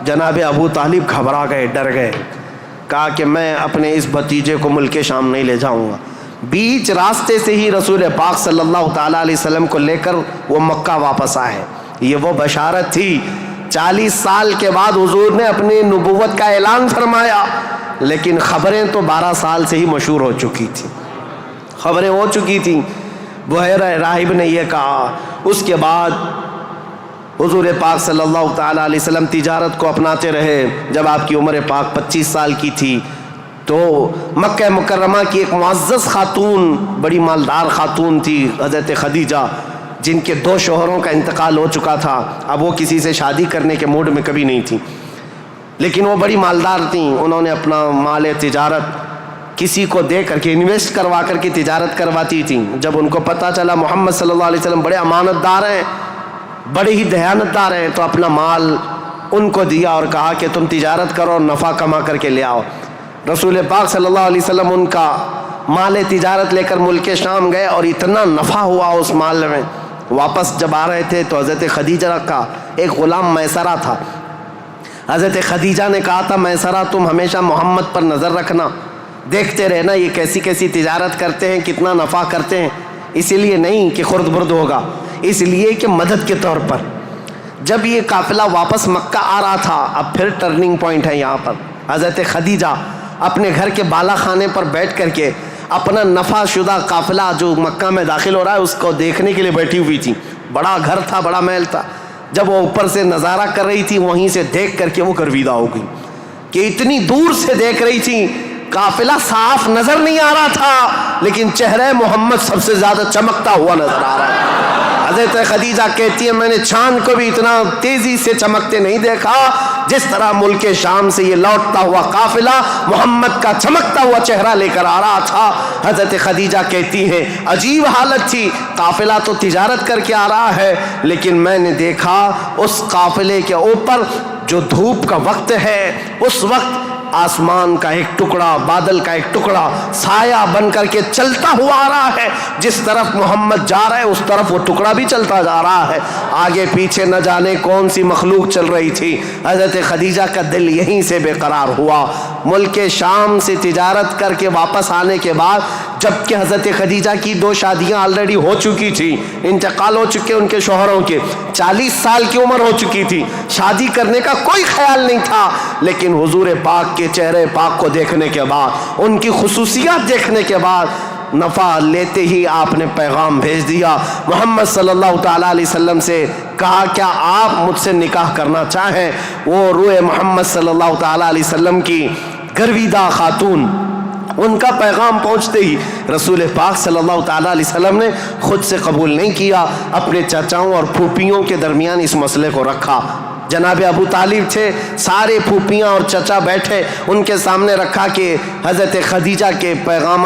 جناب ابو طالب گھبرا گئے، ڈر گئے. کہا کہ میں اپنے اس بھتیجے کو ملک شام نہیں لے جاؤں گا. بیچ راستے سے ہی رسول پاک صلی اللہ تعالیٰ علیہ وسلم کو لے کر وہ مکہ واپس آئے. یہ وہ بشارت تھی، 40 سال کے بعد حضور نے اپنی نبوت کا اعلان فرمایا، لیکن خبریں تو 12 سال سے ہی مشہور ہو چکی تھیں، خبریں ہو چکی تھیں. بحیرہ راہب نے یہ کہا. اس کے بعد حضور پاک صلی اللہ تعالیٰ علیہ وسلم تجارت کو اپناتے رہے. جب آپ کی عمر پاک 25 سال کی تھی تو مکہ مکرمہ کی ایک معزز خاتون، بڑی مالدار خاتون تھی، حضرت خدیجہ، جن کے 2 شوہروں کا انتقال ہو چکا تھا. اب وہ کسی سے شادی کرنے کے موڈ میں کبھی نہیں تھیں، لیکن وہ بڑی مالدار تھیں. انہوں نے اپنا مال تجارت کسی کو دے کر کے انویسٹ کروا کر کے تجارت کرواتی تھیں. جب ان کو پتہ چلا محمد صلی اللہ علیہ وسلم بڑے امانت دار ہیں، بڑے ہی دیانت دار ہیں، تو اپنا مال ان کو دیا اور کہا کہ تم تجارت کرو اور نفع کما کر کے لے آؤ. رسول پاک صلی اللہ علیہ وسلم ان کا مال تجارت لے کر ملک شام گئے اور اتنا نفع ہوا اس مال میں. واپس جب آ رہے تھے تو حضرت خدیجہ کا ایک غلام میسرہ تھا. حضرت خدیجہ نے کہا تھا میسرہ تم ہمیشہ محمد پر نظر رکھنا، دیکھتے رہنا یہ کیسی کیسی تجارت کرتے ہیں، کتنا نفع کرتے ہیں. اسی لیے نہیں کہ خرد برد ہوگا، اس لیے کہ مدد کے طور پر. جب یہ قافلہ واپس مکہ آ رہا تھا، اب پھر ٹرننگ پوائنٹ ہے یہاں پر. حضرت خدیجہ اپنے گھر کے بالا خانے پر بیٹھ کر کے اپنا نفع شدہ قافلہ جو مکہ میں داخل ہو رہا ہے اس کو دیکھنے کے لیے بیٹھی ہوئی تھی. بڑا گھر تھا، بڑا محل تھا. جب وہ اوپر سے نظارہ کر رہی تھی، وہیں سے دیکھ کر کے وہ گرویدہ ہو گئی کہ اتنی دور سے دیکھ رہی تھی، قافلہ صاف نظر نہیں آ رہا تھا، لیکن چہرہ محمد سب سے زیادہ چمکتا ہوا نظر آ رہا ہے. حضرت خدیجہ کہتی ہے میں نے چاند کو بھی اتنا تیزی سے چمکتے نہیں دیکھا جس طرح ملک شام سے یہ لوٹتا ہوا قافلہ محمد کا چمکتا ہوا چہرہ لے کر آ رہا تھا. حضرت خدیجہ کہتی ہیں عجیب حالت تھی، قافلہ تو تجارت کر کے آ رہا ہے، لیکن میں نے دیکھا اس قافلے کے اوپر جو دھوپ کا وقت ہے اس وقت آسمان کا ایک ٹکڑا، بادل کا ایک ٹکڑا سایہ بن کر کے چلتا ہوا آ رہا ہے. جس طرف محمد جا رہا ہے اس طرف وہ ٹکڑا بھی چلتا جا رہا ہے. آگے پیچھے نہ جانے کون سی مخلوق چل رہی تھی. حضرت خدیجہ کا دل یہیں سے بے قرار ہوا. ملک شام سے تجارت کر کے واپس آنے کے بعد، جبکہ حضرت خدیجہ کی 2 شادیاں آلریڈی ہو چکی تھی، انتقال ہو چکے ان کے شوہروں کے، 40 سال کی عمر ہو چکی تھی، شادی کرنے کا کوئی خیال نہیں تھا. لیکن حضور پاک کے چہرے پاک کو دیکھنے کے بعد، ان کی خصوصیات دیکھنے کے بعد، نفع لیتے ہی آپ نے پیغام بھیج دیا محمد صلی اللہ تعالیٰ علیہ وسلم سے. کہا کیا آپ مجھ سے نکاح کرنا چاہیں؟ وہ روح محمد صلی اللہ تعالیٰ علیہ وسلم کی گرویدہ خاتون، ان کا پیغام پہنچتے ہی رسول پاک صلی اللہ تعالیٰ علیہ وسلم نے خود سے قبول نہیں کیا، اپنے چچاؤں اور پھوپھیوں کے درمیان اس مسئلے کو رکھا. جناب ابو طالب تھے، سارے پھوپھیاں اور چچا بیٹھے، ان کے سامنے رکھا کہ حضرت خدیجہ کے پیغام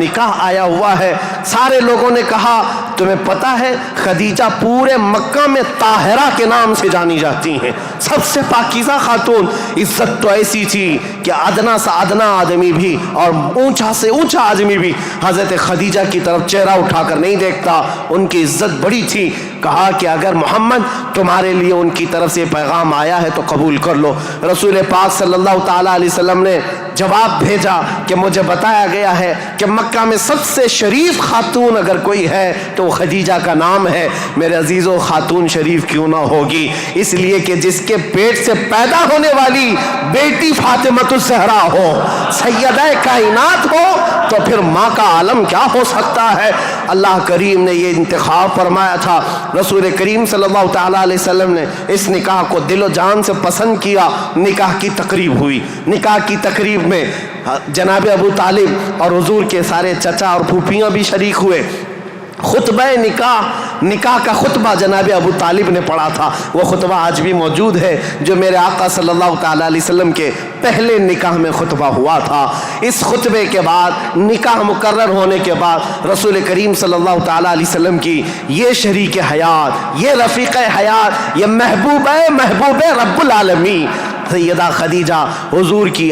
نکاح آیا ہوا ہے. سارے لوگوں نے کہا تمہیں پتہ ہے خدیجہ پورے مکہ میں طاہرہ کے نام سے جانی جاتی ہیں، سب سے پاکیزہ خاتون۔ عزت تو ایسی تھی کہ ادنا سے ادنا آدمی بھی اور اونچا سے اونچا آدمی بھی حضرت خدیجہ کی طرف چہرہ اٹھا کر نہیں دیکھتا، ان کی عزت بڑی تھی۔ کہا کہ اگر محمد تمہارے لیے ان کی طرف سے پیغام آیا ہے تو قبول کر لو۔ رسول پاک صلی اللہ تعالیٰ علیہ وسلم نے جواب بھیجا کہ مجھے بتایا گیا ہے کہ مکہ میں سب سے شریف خاتون اگر کوئی ہے تو وہ خدیجہ کا نام ہے۔ میرے عزیزو، خاتون شریف کیوں نہ ہوگی؟ اس لیے کہ جس کے پیٹ سے پیدا ہونے والی بیٹی فاطمہ الزہرا ہو، سیدہ کائنات ہو، تو پھر ماں کا عالم کیا ہو سکتا ہے؟ اللہ کریم نے یہ انتخاب فرمایا تھا۔ رسول کریم صلی اللہ تعالیٰ علیہ وسلم نے اس نکاح کو دل و جان سے پسند کیا۔ نکاح کی تقریب ہوئی۔ نکاح کی تقریب میں جناب ابو طالب اور حضور کے سارے چچا اور پھوپھیاں بھی شریک ہوئے۔ خطبہ نکاح کا خطبہ جناب ابو طالب نے پڑھا تھا۔ وہ خطبہ آج بھی موجود ہے جو میرے آقا صلی اللہ تعالیٰ علیہ وسلم کے پہلے نکاح میں خطبہ ہوا تھا۔ اس خطبے کے بعد نکاح مقرر ہونے کے بعد رسول کریم صلی اللہ تعالیٰ علیہ وسلم کی یہ شریک حیات، یہ رفیق حیات، یہ محبوب رب العالمین سیدہ خدیجہ حضور کی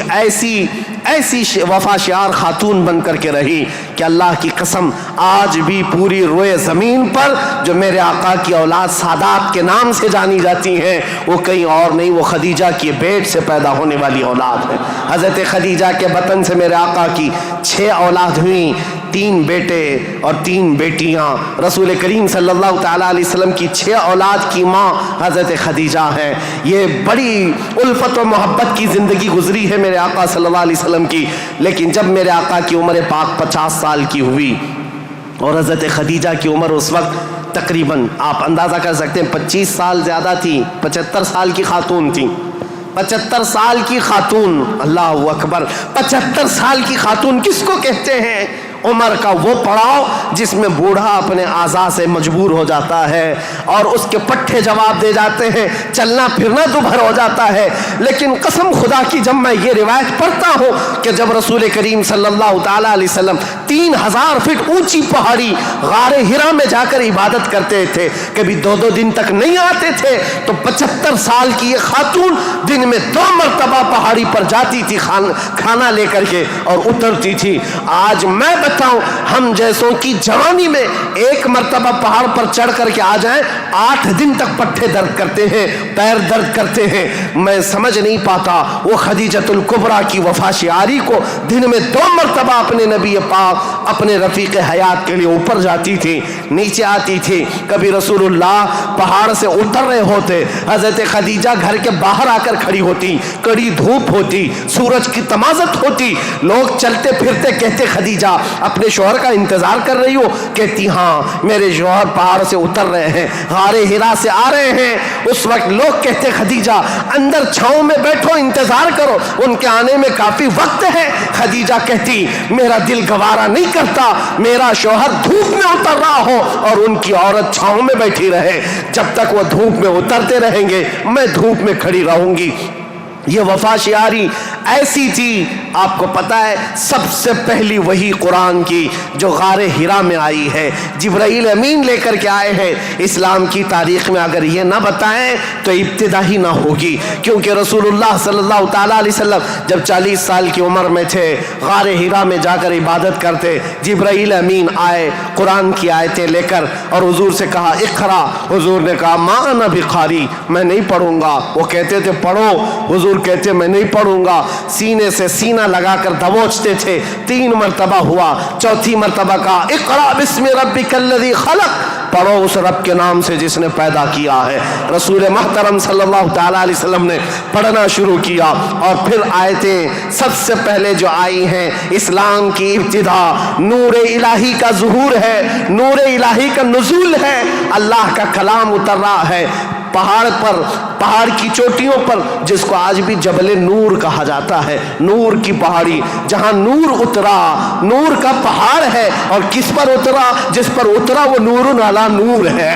ایسی وفا شعار خاتون بن کر کے رہی کہ اللہ کی قسم آج بھی پوری روئے زمین پر جو میرے آقا کی اولاد سادات کے نام سے جانی جاتی ہیں وہ کہیں اور نہیں، وہ خدیجہ کی بیٹ سے پیدا ہونے والی اولاد ہے۔ حضرت خدیجہ کے بطن سے میرے آقا کی 6 اولاد ہوئیں، 3 بیٹے اور 3 بیٹیاں۔ رسول کریم صلی اللہ تعالیٰ علیہ وسلم کی 6 اولاد کی ماں حضرت خدیجہ ہیں۔ یہ بڑی الفت و محبت کی زندگی گزری ہے میرے آقا صلی اللہ علیہ وسلم کی، لیکن جب میرے آقا کی عمر پاک 50 سال کی ہوئی اور حضرت خدیجہ کی عمر اس وقت تقریباً آپ اندازہ کر سکتے ہیں 25 سال زیادہ تھی، 75 سال کی خاتون تھی۔ 75 سال کی خاتون، اللہ اکبر، 75 سال کی خاتون کس کو کہتے ہیں؟ عمر کا وہ پڑاؤ جس میں بوڑھا اپنے اعضاء سے مجبور ہو جاتا ہے اور اس کے پٹھے جواب دے جاتے ہیں، چلنا پھرنا دوبھر ہو جاتا ہے۔ لیکن قسم خدا کی جب میں یہ روایت پڑھتا ہوں کہ جب رسول کریم صلی اللہ تعالیٰ علیہ وسلم 3000 فٹ اونچی پہاڑی غار ہرا میں جا کر عبادت کرتے تھے، کبھی 2 دن تک نہیں آتے تھے، تو 75 سال کی یہ خاتون دن میں 2 مرتبہ پہاڑی پر جاتی تھی کھانا لے کر کے اور اترتی تھی۔ آج میں بتاؤں ہم جیسوں کی جوانی میں 1 مرتبہ پہاڑ پر چڑھ کر کے آ جائیں 8 دن تک پٹھے درد کرتے ہیں، پیر درد کرتے ہیں۔ میں سمجھ نہیں پاتا وہ خدیجۃ الکبریٰ کی وفا شعاری کو دن میں 2 مرتبہ اپنے نبی پاک اپنے رفیق حیات کے لیے اوپر جاتی تھی، نیچے آتی تھی۔ کبھی رسول اللہ پہاڑ سے اتر رہے ہوتے، حضرت خدیجہ گھر کے باہر آ کر کھڑی ہوتی، کڑی دھوپ ہوتی، سورج کی تمازت ہوتی، لوگ چلتے پھرتے کہتے خدیجہ اپنے شوہر کا انتظار کر رہی ہو؟ کہتی ہاں میرے شوہر پہاڑ سے اتر رہے ہیں، غار ہرا سے آ رہے ہیں۔ اس وقت لوگ کہتے خدیجہ اندر چھاؤں میں بیٹھو، انتظار کرو، ان کے آنے میں کافی وقت ہے۔ خدیجہ کہتی میرا دل گوارا نہیں کرتا میرا شوہر دھوپ میں اتر رہا ہو اور ان کی عورت چھاؤں میں بیٹھی رہے، جب تک وہ دھوپ میں اترتے رہیں گے میں دھوپ میں کھڑی رہوں گی۔ یہ وفا شعاری ایسی تھی، آپ کو پتا ہے سب سے پہلی وہی قرآن کی جو غار ہرا میں آئی ہے، جبرائیل امین لے کر کے آئے ہیں۔ اسلام کی تاریخ میں اگر یہ نہ بتائیں تو ابتدا ہی نہ ہوگی، کیونکہ رسول اللہ صلی اللہ تعالیٰ علیہ وسلم جب 40 سال کی عمر میں تھے، غار ہرا میں جا کر عبادت کرتے، جبرائیل امین آئے قرآن کی آیتیں لے کر اور حضور سے کہا اقرا، حضور نے کہا ما انا بقاری، میں نہیں پڑھوں گا۔ وہ کہتے تھے پڑھو، حضور کہتے میں نہیں پڑھوں گا، سینے سے سینہ لگا کر دبوچتے تھے۔ 3 مرتبہ ہوا، 4تھی مرتبہ کہا اقرا بسم ربک الذی خلق، پڑھو اس رب کے نام سے جس نے پیدا کیا ہے۔ رسول محترم صلی اللہ تعالیٰ علیہ وسلم نے پڑھنا شروع کیا اور پھر آیتیں سب سے پہلے جو آئی ہیں، اسلام کی ابتدا نور الہی کا ظہور ہے، نور الہی کا نزول ہے، اللہ کا کلام اتر رہا ہے پہاڑ پر، پہاڑ کی چوٹیوں پر، جس کو آج بھی جبل نور کہا جاتا ہے، نور کی پہاڑی، جہاں نور اترا، نور کا پہاڑ ہے، اور کس پر اترا؟ جس پر اترا وہ نور علی نور ہے۔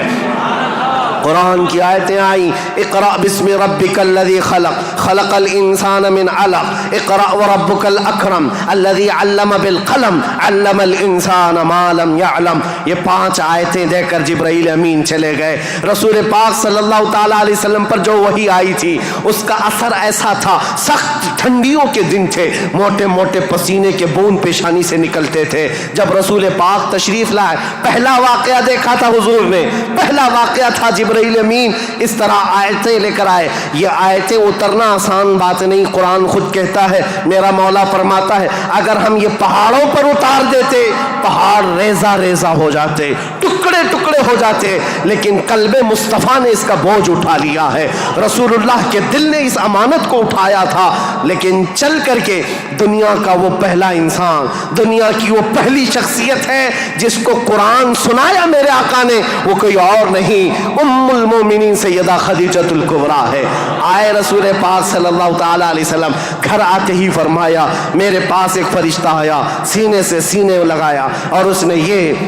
قرآن کی آیتیں آئیں، اقرأ بسم ربک الذی خلق خلق الانسان من علق اقرأ وربک الاکرم الذی علم بالقلم علم الانسان ما لم يعلم. یہ 5 آیتیں دے کر جبرائیل امین چلے گئے. رسول پاک صلی اللہ تعالیٰ علیہ وسلم پر جو وحی آئی تھی اس کا اثر ایسا تھا، سخت ٹھنڈیوں کے دن تھے، موٹے موٹے پسینے کے بوند پیشانی سے نکلتے تھے. جب رسول پاک تشریف لائے پہلا واقعہ دیکھا تھا حضور نے، پہلا واقعہ تھا جبرائیل امین اس طرح آیتیں لے کر آئے. یہ آیتیں اترنا آسان بات نہیں. قرآن خود کہتا ہے، میرا مولا فرماتا ہے اگر ہم یہ پہاڑوں پر اتار دیتے پہاڑ ریزہ ریزہ ہو جاتے، ٹکڑے ٹکڑے ہو جاتے، لیکن قلب مصطفیٰ نے اس کا بوجھ اٹھا لیا ہے. رسول اللہ کے دل نے اس امانت کو اٹھایا تھا، لیکن چل کر کے دنیا کا وہ پہلا انسان، دنیا کی وہ پہلی شخصیت ہے جس کو قرآن سنایا میرے آقا نے، وہ کوئی اور نہیں، ام المومنین سیدہ خدیجۃ الکبریٰ ہے. آئے رسول پاک صلی اللہ تعالیٰ علیہ وسلم، گھر آتے ہی فرمایا میرے پاس ایک فرشتہ آیا، سینے سے سینے لگایا اور اس نے یہ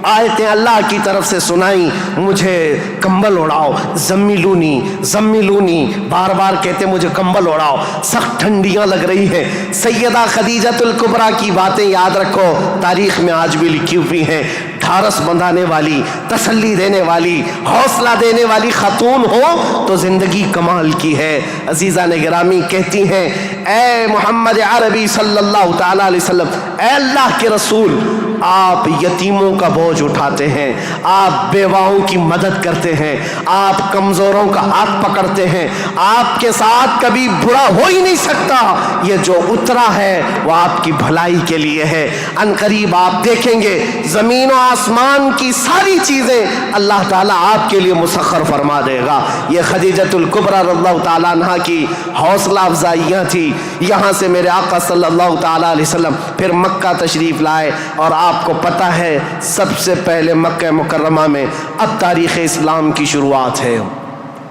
آیتیں اللہ کی طرف سے سنائی، مجھے کمبل اڑاؤ، زمیلونی زمیلونی، بار بار کہتے مجھے کمبل اڑاؤ، سخت ٹھنڈیاں لگ رہی ہیں. سیدہ خدیجۃ الکبریٰ کی باتیں یاد رکھو، تاریخ میں آج بھی لکھی ہوئی ہیں. ڈھارس بندھانے والی، تسلی دینے والی، حوصلہ دینے والی خاتون ہو تو زندگی کمال کی ہے. عزیزان گرامی کہتی ہیں اے محمد عربی صلی اللہ تعالیٰ علیہ وسلم، اے اللہ کے رسول، آپ یتیموں کا بوجھ اٹھاتے ہیں، آپ بیواؤں کی مدد کرتے ہیں، آپ کمزوروں کا ہاتھ پکڑتے ہیں، آپ کے ساتھ کبھی برا ہو ہی نہیں سکتا. یہ جو اترا ہے وہ آپ کی بھلائی کے لیے ہے. ان قریب آپ دیکھیں گے زمین و آسمان کی ساری چیزیں اللہ تعالیٰ آپ کے لیے مسخر فرما دے گا. یہ خدیجۃ الکبریٰ رضی اللہ تعالیٰ عنہ کی حوصلہ افزائیاں تھی. یہاں سے میرے آقا صلی اللہ تعالیٰ علیہ وسلم پھر مکہ تشریف لائے، اور آپ کو پتہ ہے سب سے پہلے مکہ مکرمہ میں اب تاریخ اسلام کی شروعات ہے.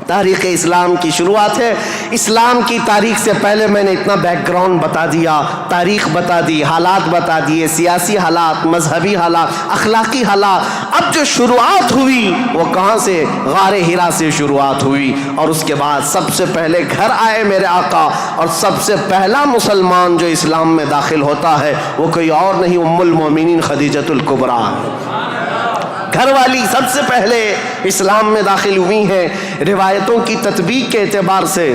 تاریخ اسلام کی شروعات ہے. اسلام کی تاریخ سے پہلے میں نے اتنا بیک گراؤنڈ بتا دیا، تاریخ بتا دی، حالات بتا دیے، سیاسی حالات، مذہبی حالات، اخلاقی حالات. اب جو شروعات ہوئی وہ کہاں سے؟ غار حرا سے شروعات ہوئی. اور اس کے بعد سب سے پہلے گھر آئے میرے آقا، اور سب سے پہلا مسلمان جو اسلام میں داخل ہوتا ہے وہ کوئی اور نہیں، ام المومنین خدیجۃ الکبریٰ. گھر والی سب سے پہلے اسلام میں داخل ہوئی ہیں. روایتوں کی تطبیق کے اعتبار سے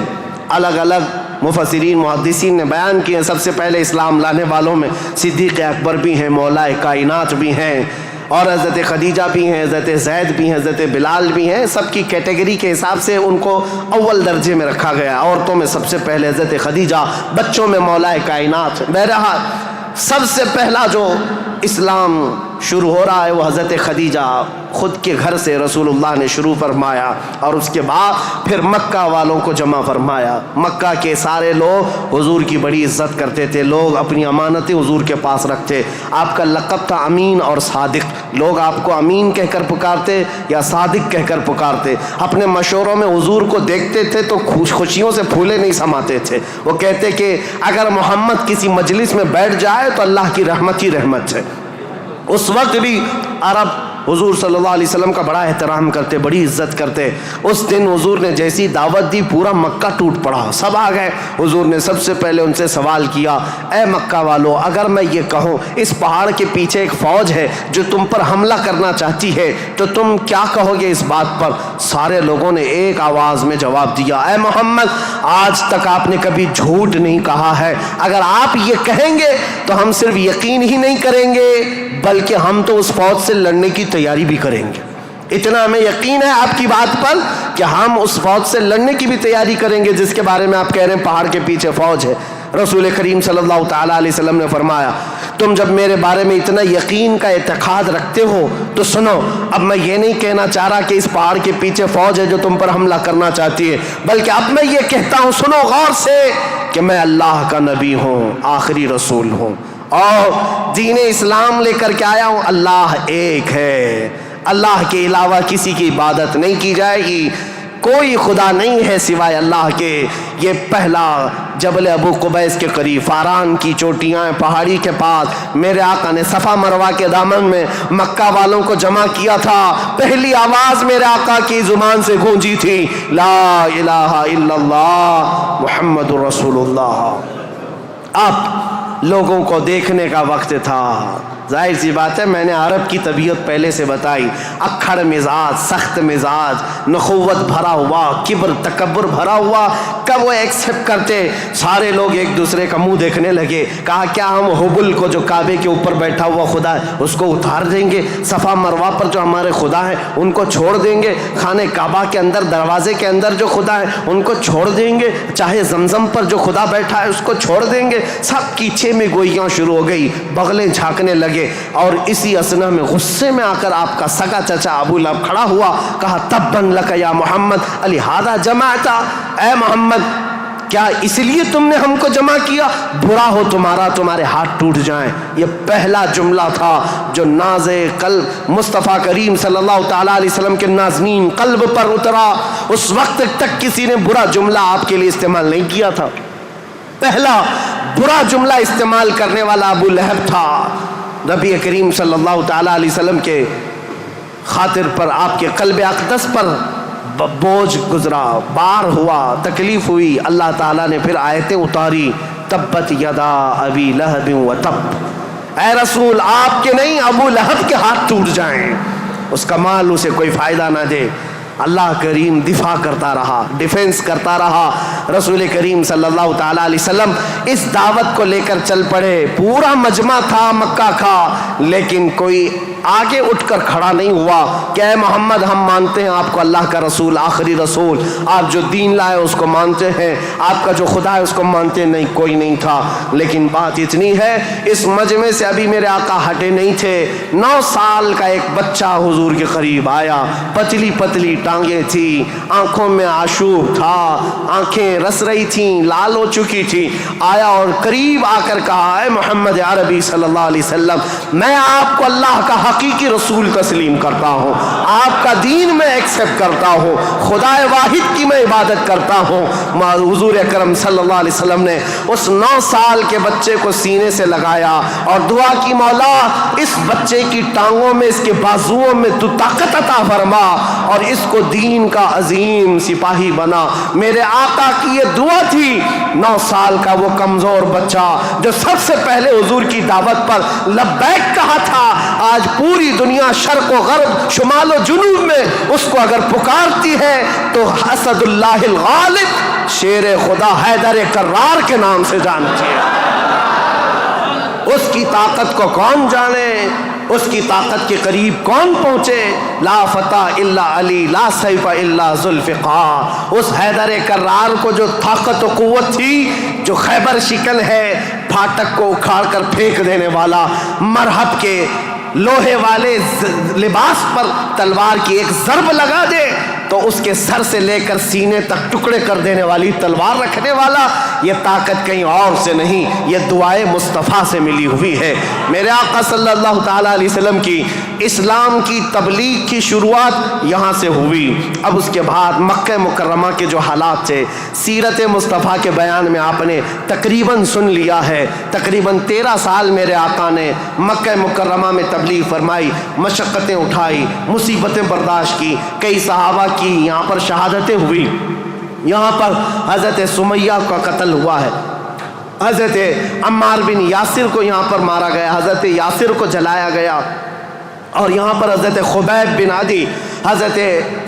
الگ الگ مفسرین محدثین نے بیان کیے ہیں. سب سے پہلے اسلام لانے والوں میں صدیق اکبر بھی ہیں، مولا کائنات بھی ہیں، اور حضرت خدیجہ بھی ہیں، حضرت زید بھی ہیں، حضرت بلال بھی ہیں. سب کی کیٹیگری کے حساب سے ان کو اول درجے میں رکھا گیا. عورتوں میں سب سے پہلے حضرت خدیجہ، بچوں میں مولا کائنات. بہرحال سب سے پہلا جو اسلام شروع ہو رہا ہے وہ حضرت خدیجہ خود کے گھر سے رسول اللہ نے شروع فرمایا، اور اس کے بعد پھر مکہ والوں کو جمع فرمایا. مکہ کے سارے لوگ حضور کی بڑی عزت کرتے تھے، لوگ اپنی امانتیں حضور کے پاس رکھتے. آپ کا لقب تھا امین اور صادق. لوگ آپ کو امین کہہ کر پکارتے یا صادق کہہ کر پکارتے. اپنے مشوروں میں حضور کو دیکھتے تھے تو خوشیوں سے پھولے نہیں سماتے تھے. وہ کہتے کہ اگر محمد کسی مجلس میں بیٹھ جائے تو اللہ کی رحمت ہی رحمت ہے. اس وقت بھی عرب حضور صلی اللہ علیہ وسلم کا بڑا احترام کرتے، بڑی عزت کرتے. اس دن حضور نے جیسی دعوت دی پورا مکہ ٹوٹ پڑا، سب آ گئے. حضور نے سب سے پہلے ان سے سوال کیا، اے مکہ والو، اگر میں یہ کہوں اس پہاڑ کے پیچھے ایک فوج ہے جو تم پر حملہ کرنا چاہتی ہے تو تم کیا کہو گے اس بات پر؟ سارے لوگوں نے ایک آواز میں جواب دیا، اے محمد، آج تک آپ نے کبھی جھوٹ نہیں کہا ہے. اگر آپ یہ کہیں گے تو ہم صرف یقین ہی نہیں کریں گے بلکہ ہم تو اس فوج سے لڑنے کی تیاری بھی کریں گے. اتنا ہمیں یقین ہے آپ کی بات پر کہ ہم اس فوج سے لڑنے کی بھی تیاری کریں گے جس کے بارے میں آپ کہہ رہے ہیں پہاڑ کے پیچھے فوج ہے. رسول کریم صلی اللہ تعالیٰ علیہ وسلم نے فرمایا، تم جب میرے بارے میں اتنا یقین کا اعتقاد رکھتے ہو تو سنو، اب میں یہ نہیں کہنا چاہ رہا کہ اس پہاڑ کے پیچھے فوج ہے جو تم پر حملہ کرنا چاہتی ہے، بلکہ اب میں یہ کہتا ہوں، سنو غور سے، کہ میں اللہ کا نبی ہوں، آخری رسول ہوں، اور دین اسلام لے کر کے آیا ہوں. اللہ ایک ہے، اللہ کے علاوہ کسی کی عبادت نہیں کی جائے گی. کوئی خدا نہیں ہے سوائے اللہ کے۔ یہ پہلا جبل ابو قبیس کے قریب فاران کی چوٹیاں پہاڑی کے پاس میرے آقا نے صفا مروہ کے دامن میں مکہ والوں کو جمع کیا تھا۔ پہلی آواز میرے آقا کی زبان سے گونجی تھی، لا الہ الا اللہ محمد رسول اللہ۔ اب لوگوں کو دیکھنے کا وقت تھا۔ ظاہر سی بات ہے، میں نے عرب کی طبیعت پہلے سے بتائی، اکھڑ مزاج، سخت مزاج، نخوت بھرا ہوا، کبر تکبر بھرا ہوا۔ کب وہ ایکسپٹ کرتے؟ سارے لوگ ایک دوسرے کا منہ دیکھنے لگے۔ کہا کیا ہم حبل کو جو کعبے کے اوپر بیٹھا ہوا خدا ہے اس کو اتار دیں گے؟ صفا مروہ پر جو ہمارے خدا ہے ان کو چھوڑ دیں گے؟ خانہ کعبہ کے اندر دروازے کے اندر جو خدا ہے ان کو چھوڑ دیں گے؟ چاہے زمزم پر جو خدا بیٹھا ہے اس کو چھوڑ دیں گے؟ سب کی چھ میں گوئیاں شروع ہو گئی، بغلیں جھانکنے لگے۔ اور اسی اثنا میں غصے میں آ کر آپ کا سگا چچا ابو لہب کھڑا ہوا، کہا تبن لک یا محمد لہذا جمعتا، اے محمد کیا اس لیے تم نے ہم کو جمع کیا؟ برا ہو تمہارا، تمہارے ہاتھ ٹوٹ جائیں۔ یہ پہلا جملہ تھا جو ناز قلب مصطفیٰ کریم صلی اللہ تعالیٰ علیہ وسلم کے نازنین قلب پر اترا۔ اس وقت تک کسی نے برا جملہ آپ کے لیے استعمال نہیں کیا تھا۔ پہلا برا جملہ استعمال کرنے والا ابو لہب تھا۔ نبی کریم صلی اللہ تعالیٰ علیہ وسلم کے خاطر پر، آپ کے قلب اقدس پر بوجھ گزرا، بار ہوا، تکلیف ہوئی۔ اللہ تعالیٰ نے پھر آیتیں اتاری، تبت یدا ابی لہب و تب، اے رسول آپ کے نہیں ابو لہب کے ہاتھ ٹوٹ جائیں، اس کا مال اسے کوئی فائدہ نہ دے۔ اللہ کریم دفاع کرتا رہا، ڈیفنس کرتا رہا۔ رسول کریم صلی اللہ تعالیٰ علیہ وسلم اس دعوت کو لے کر چل پڑے۔ پورا مجمع تھا مکہ کا، لیکن کوئی آگے اٹھ کر کھڑا نہیں ہوا کہ اے محمد ہم مانتے ہیں آپ کو اللہ کا رسول، آخری رسول، آپ جو دین لائے اس کو مانتے ہیں، آپ کا جو خدا ہے اس کو مانتے ہیں۔ نہیں، کوئی نہیں تھا۔ لیکن بات اتنی ہے، اس مجمع سے ابھی میرے آقا ہٹے نہیں تھے۔ 9 سال کا ایک بچہ حضور کے قریب آیا، پتلی پتلی ٹانگیں تھی، آنکھوں میں آشوب تھا، آنکھیں رس رہی تھیں، لال ہو چکی تھی۔ آیا اور قریب آ کر کہا، اے محمد عربی صلی اللہ علیہ وسلم، میں آپ کو اللہ کا حقیقی رسول تسلیم کرتا ہوں، آپ کا دین میں ایکسپٹ کرتا ہوں، خدا واحد کی میں عبادت کرتا ہوں۔ حضور اکرم صلی اللہ علیہ وسلم نے اس 9 سال کے بچے کو سینے سے لگایا اور دعا کی، مولا اس بچے کی ٹانگوں میں، اس کے بازوؤں میں تو طاقت عطا فرما اور اس کو دین کا عظیم سپاہی بنا۔ میرے آقا کی یہ دعا تھی۔ 9 سال کا وہ کمزور بچہ جو سب سے پہلے حضور کی دعوت پر لبیک کہا تھا، آج پوری دنیا شرق و غرب، شمال و جنوب میں اس کو اگر پکارتی ہے تو اسد اللہ الغالب، شیر خدا حیدر کرار کے نام سے جانتی ہے۔ اس کی طاقت کو کون جانے، اس کی طاقت کے قریب کون پہنچے؟ لا فتح الا علی، لا سیف الا ذوالفقار۔ اس حیدر کرار کو جو طاقت و قوت تھی، جو خیبر شکن ہے، پھاٹک کو اکھاڑ کر پھینک دینے والا، مرحب کے لوہے والے لباس پر تلوار کی ایک ضرب لگا دے تو اس کے سر سے لے کر سینے تک ٹکڑے کر دینے والی تلوار رکھنے والا، یہ طاقت کہیں اور سے نہیں، یہ دعائے مصطفیٰ سے ملی ہوئی ہے۔ میرے آقا صلی اللہ تعالیٰ علیہ وسلم کی اسلام کی تبلیغ کی شروعات یہاں سے ہوئی۔ اب اس کے بعد مکہ مکرمہ کے جو حالات تھے، سیرت مصطفیٰ کے بیان میں آپ نے تقریباً سن لیا ہے۔ تقریباً 13 سال میرے آقا نے مکہ مکرمہ میں تبلیغ فرمائی، مشقتیں اٹھائی، مصیبتیں برداشت کی، کئی صحابہ کی یہاں پر شہادتیں ہوئی۔ یہاں پر حضرت سمیہ کا قتل ہوا ہے، حضرت عمار بن یاسر کو یہاں پر مارا گیا، حضرت یاسر کو جلایا گیا، اور یہاں پر حضرت خبیب بن عدی، حضرت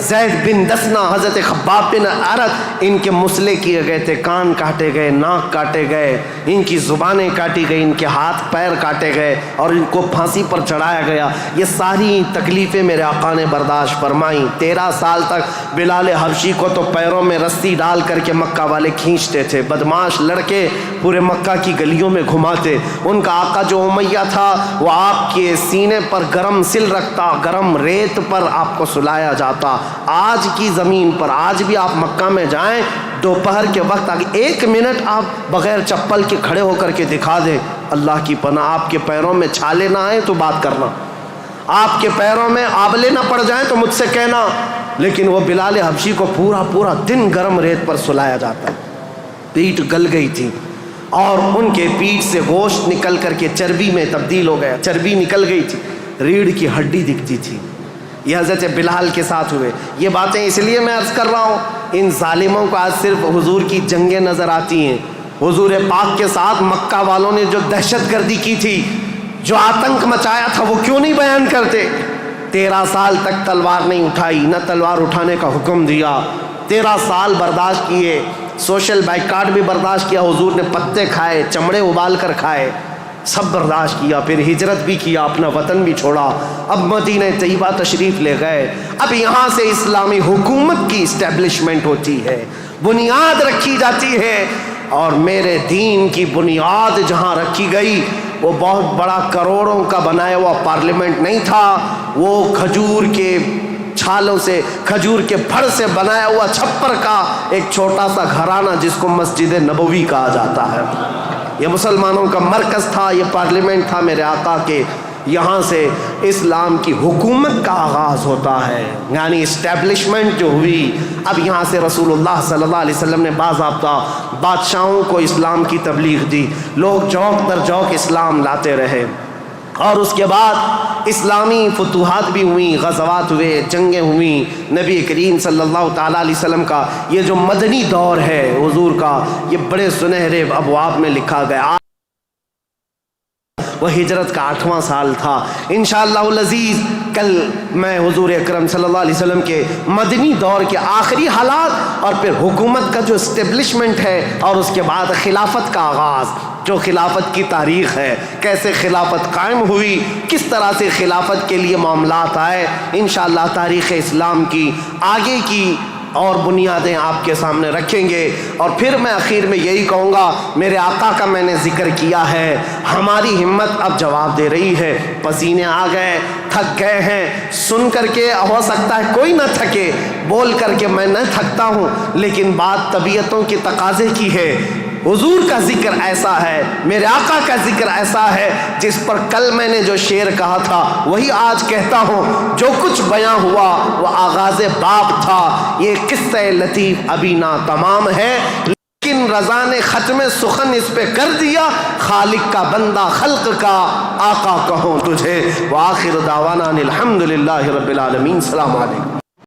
زید بن دسنا، حضرت خباب بن عرت، ان کے مسلے کیے گئے تھے، کان کاٹے گئے، ناک کاٹے گئے، ان کی زبانیں کاٹی گئی، ان کے ہاتھ پیر کاٹے گئے اور ان کو پھانسی پر چڑھایا گیا۔ یہ ساری تکلیفیں میرے آقا نے برداشت فرمائیں۔ 13 سال تک بلال حبشی کو تو پیروں میں رسی ڈال کر کے مکہ والے کھینچتے تھے، بدماش لڑکے پورے مکہ کی گلیوں میں گھماتے۔ ان کا آقا جو امیہ تھا وہ آپ کے سینے پر گرم سل رکھتا، گرم ریت پر آپ کو سلایا جاتا۔ آج کی زمین پر آج بھی آپ مکہ میں جائیں، دوپہر کے وقت 1 منٹ آپ بغیر چپل کے کھڑے ہو کر کے دکھا دیں، اللہ کی پناہ آپ کے پیروں میں چھالے نہ آئیں تو بات کرنا، آپ کے پیروں میں آبلے نہ پڑ جائیں تو مجھ سے کہنا، لیکن وہ بلال حبشی کو پورا دن گرم ریت پر سلایا جاتا، پیٹ گل گئی تھی اور ان کے پیٹ سے گوشت نکل کر کے چربی میں تبدیل ہو گیا، چربی نکل گئی تھی، ریڑھ کی ہڈی دکھتی تھی۔ یہ حضرت بلال کے ساتھ ہوئے۔ یہ باتیں اس لیے میں عرض کر رہا ہوں، ان ظالموں کو آج صرف حضور کی جنگیں نظر آتی ہیں۔ حضور پاک کے ساتھ مکہ والوں نے جو دہشت گردی کی تھی، جو آتنک مچایا تھا، وہ کیوں نہیں بیان کرتے؟ 13 سال تک تلوار نہیں اٹھائی، نہ تلوار اٹھانے کا حکم دیا، 13 سال برداشت کیے، سوشل بائیکاٹ بھی برداشت کیا، حضور نے پتے کھائے، چمڑے ابال کر کھائے، سب برداشت کیا، پھر ہجرت بھی کیا، اپنا وطن بھی چھوڑا، اب مدینہ طیبہ تشریف لے گئے۔ اب یہاں سے اسلامی حکومت کی اسٹیبلشمنٹ ہوتی ہے، بنیاد رکھی جاتی ہے، اور میرے دین کی بنیاد جہاں رکھی گئی وہ بہت بڑا کروڑوں کا بنایا ہوا پارلیمنٹ نہیں تھا، وہ کھجور کے چھالوں سے، کھجور کے پھڑ سے بنایا ہوا چھپر کا ایک چھوٹا سا گھرانہ جس کو مسجد نبوی کہا جاتا ہے، یہ مسلمانوں کا مرکز تھا، یہ پارلیمنٹ تھا میرے آقا کے۔ یہاں سے اسلام کی حکومت کا آغاز ہوتا ہے، یعنی اسٹیبلشمنٹ جو ہوئی۔ اب یہاں سے رسول اللہ صلی اللہ علیہ وسلم نے باضابطہ بادشاہوں کو اسلام کی تبلیغ دی، لوگ جوک در جوک اسلام لاتے رہے، اور اس کے بعد اسلامی فتوحات بھی ہوئیں، غزوات ہوئے، جنگیں ہوئیں۔ نبی کریم صلی اللہ تعالیٰ علیہ وسلم کا یہ جو مدنی دور ہے حضور کا، یہ بڑے سنہرے ابواب میں لکھا گیا۔ وہ ہجرت کا 8واں سال تھا۔ انشاءاللہ العزیز کل میں حضور اکرم صلی اللہ علیہ وسلم کے مدنی دور کے آخری حالات اور پھر حکومت کا جو اسٹیبلشمنٹ ہے، اور اس کے بعد خلافت کا آغاز، جو خلافت کی تاریخ ہے، کیسے خلافت قائم ہوئی، کس طرح سے خلافت کے لیے معاملات آئے، انشاءاللہ تاریخ اسلام کی آگے کی اور بنیادیں آپ کے سامنے رکھیں گے۔ اور پھر میں آخر میں یہی کہوں گا، میرے آقا کا میں نے ذکر کیا ہے، ہماری ہمت اب جواب دے رہی ہے، پسینے آ گئے، تھک گئے ہیں، سن کر کے ہو سکتا ہے کوئی نہ تھکے، بول کر کے میں نہ تھکتا ہوں، لیکن بات طبیعتوں کے تقاضے کی ہے۔ حضور کا ذکر ایسا ہے، میرے آقا کا ذکر ایسا ہے، جس پر کل میں نے جو شعر کہا تھا وہی آج کہتا ہوں، جو کچھ بیاں ہوا وہ آغاز باب تھا، یہ قصہ لطیف ابھی ناتمام ہے، لیکن رضا نے ختم سخن اس پہ کر دیا، خالق کا بندہ خلق کا آقا کہوں تجھے۔ وآخر دعوانا الحمدللہ رب العالمین۔ السلام علیکم۔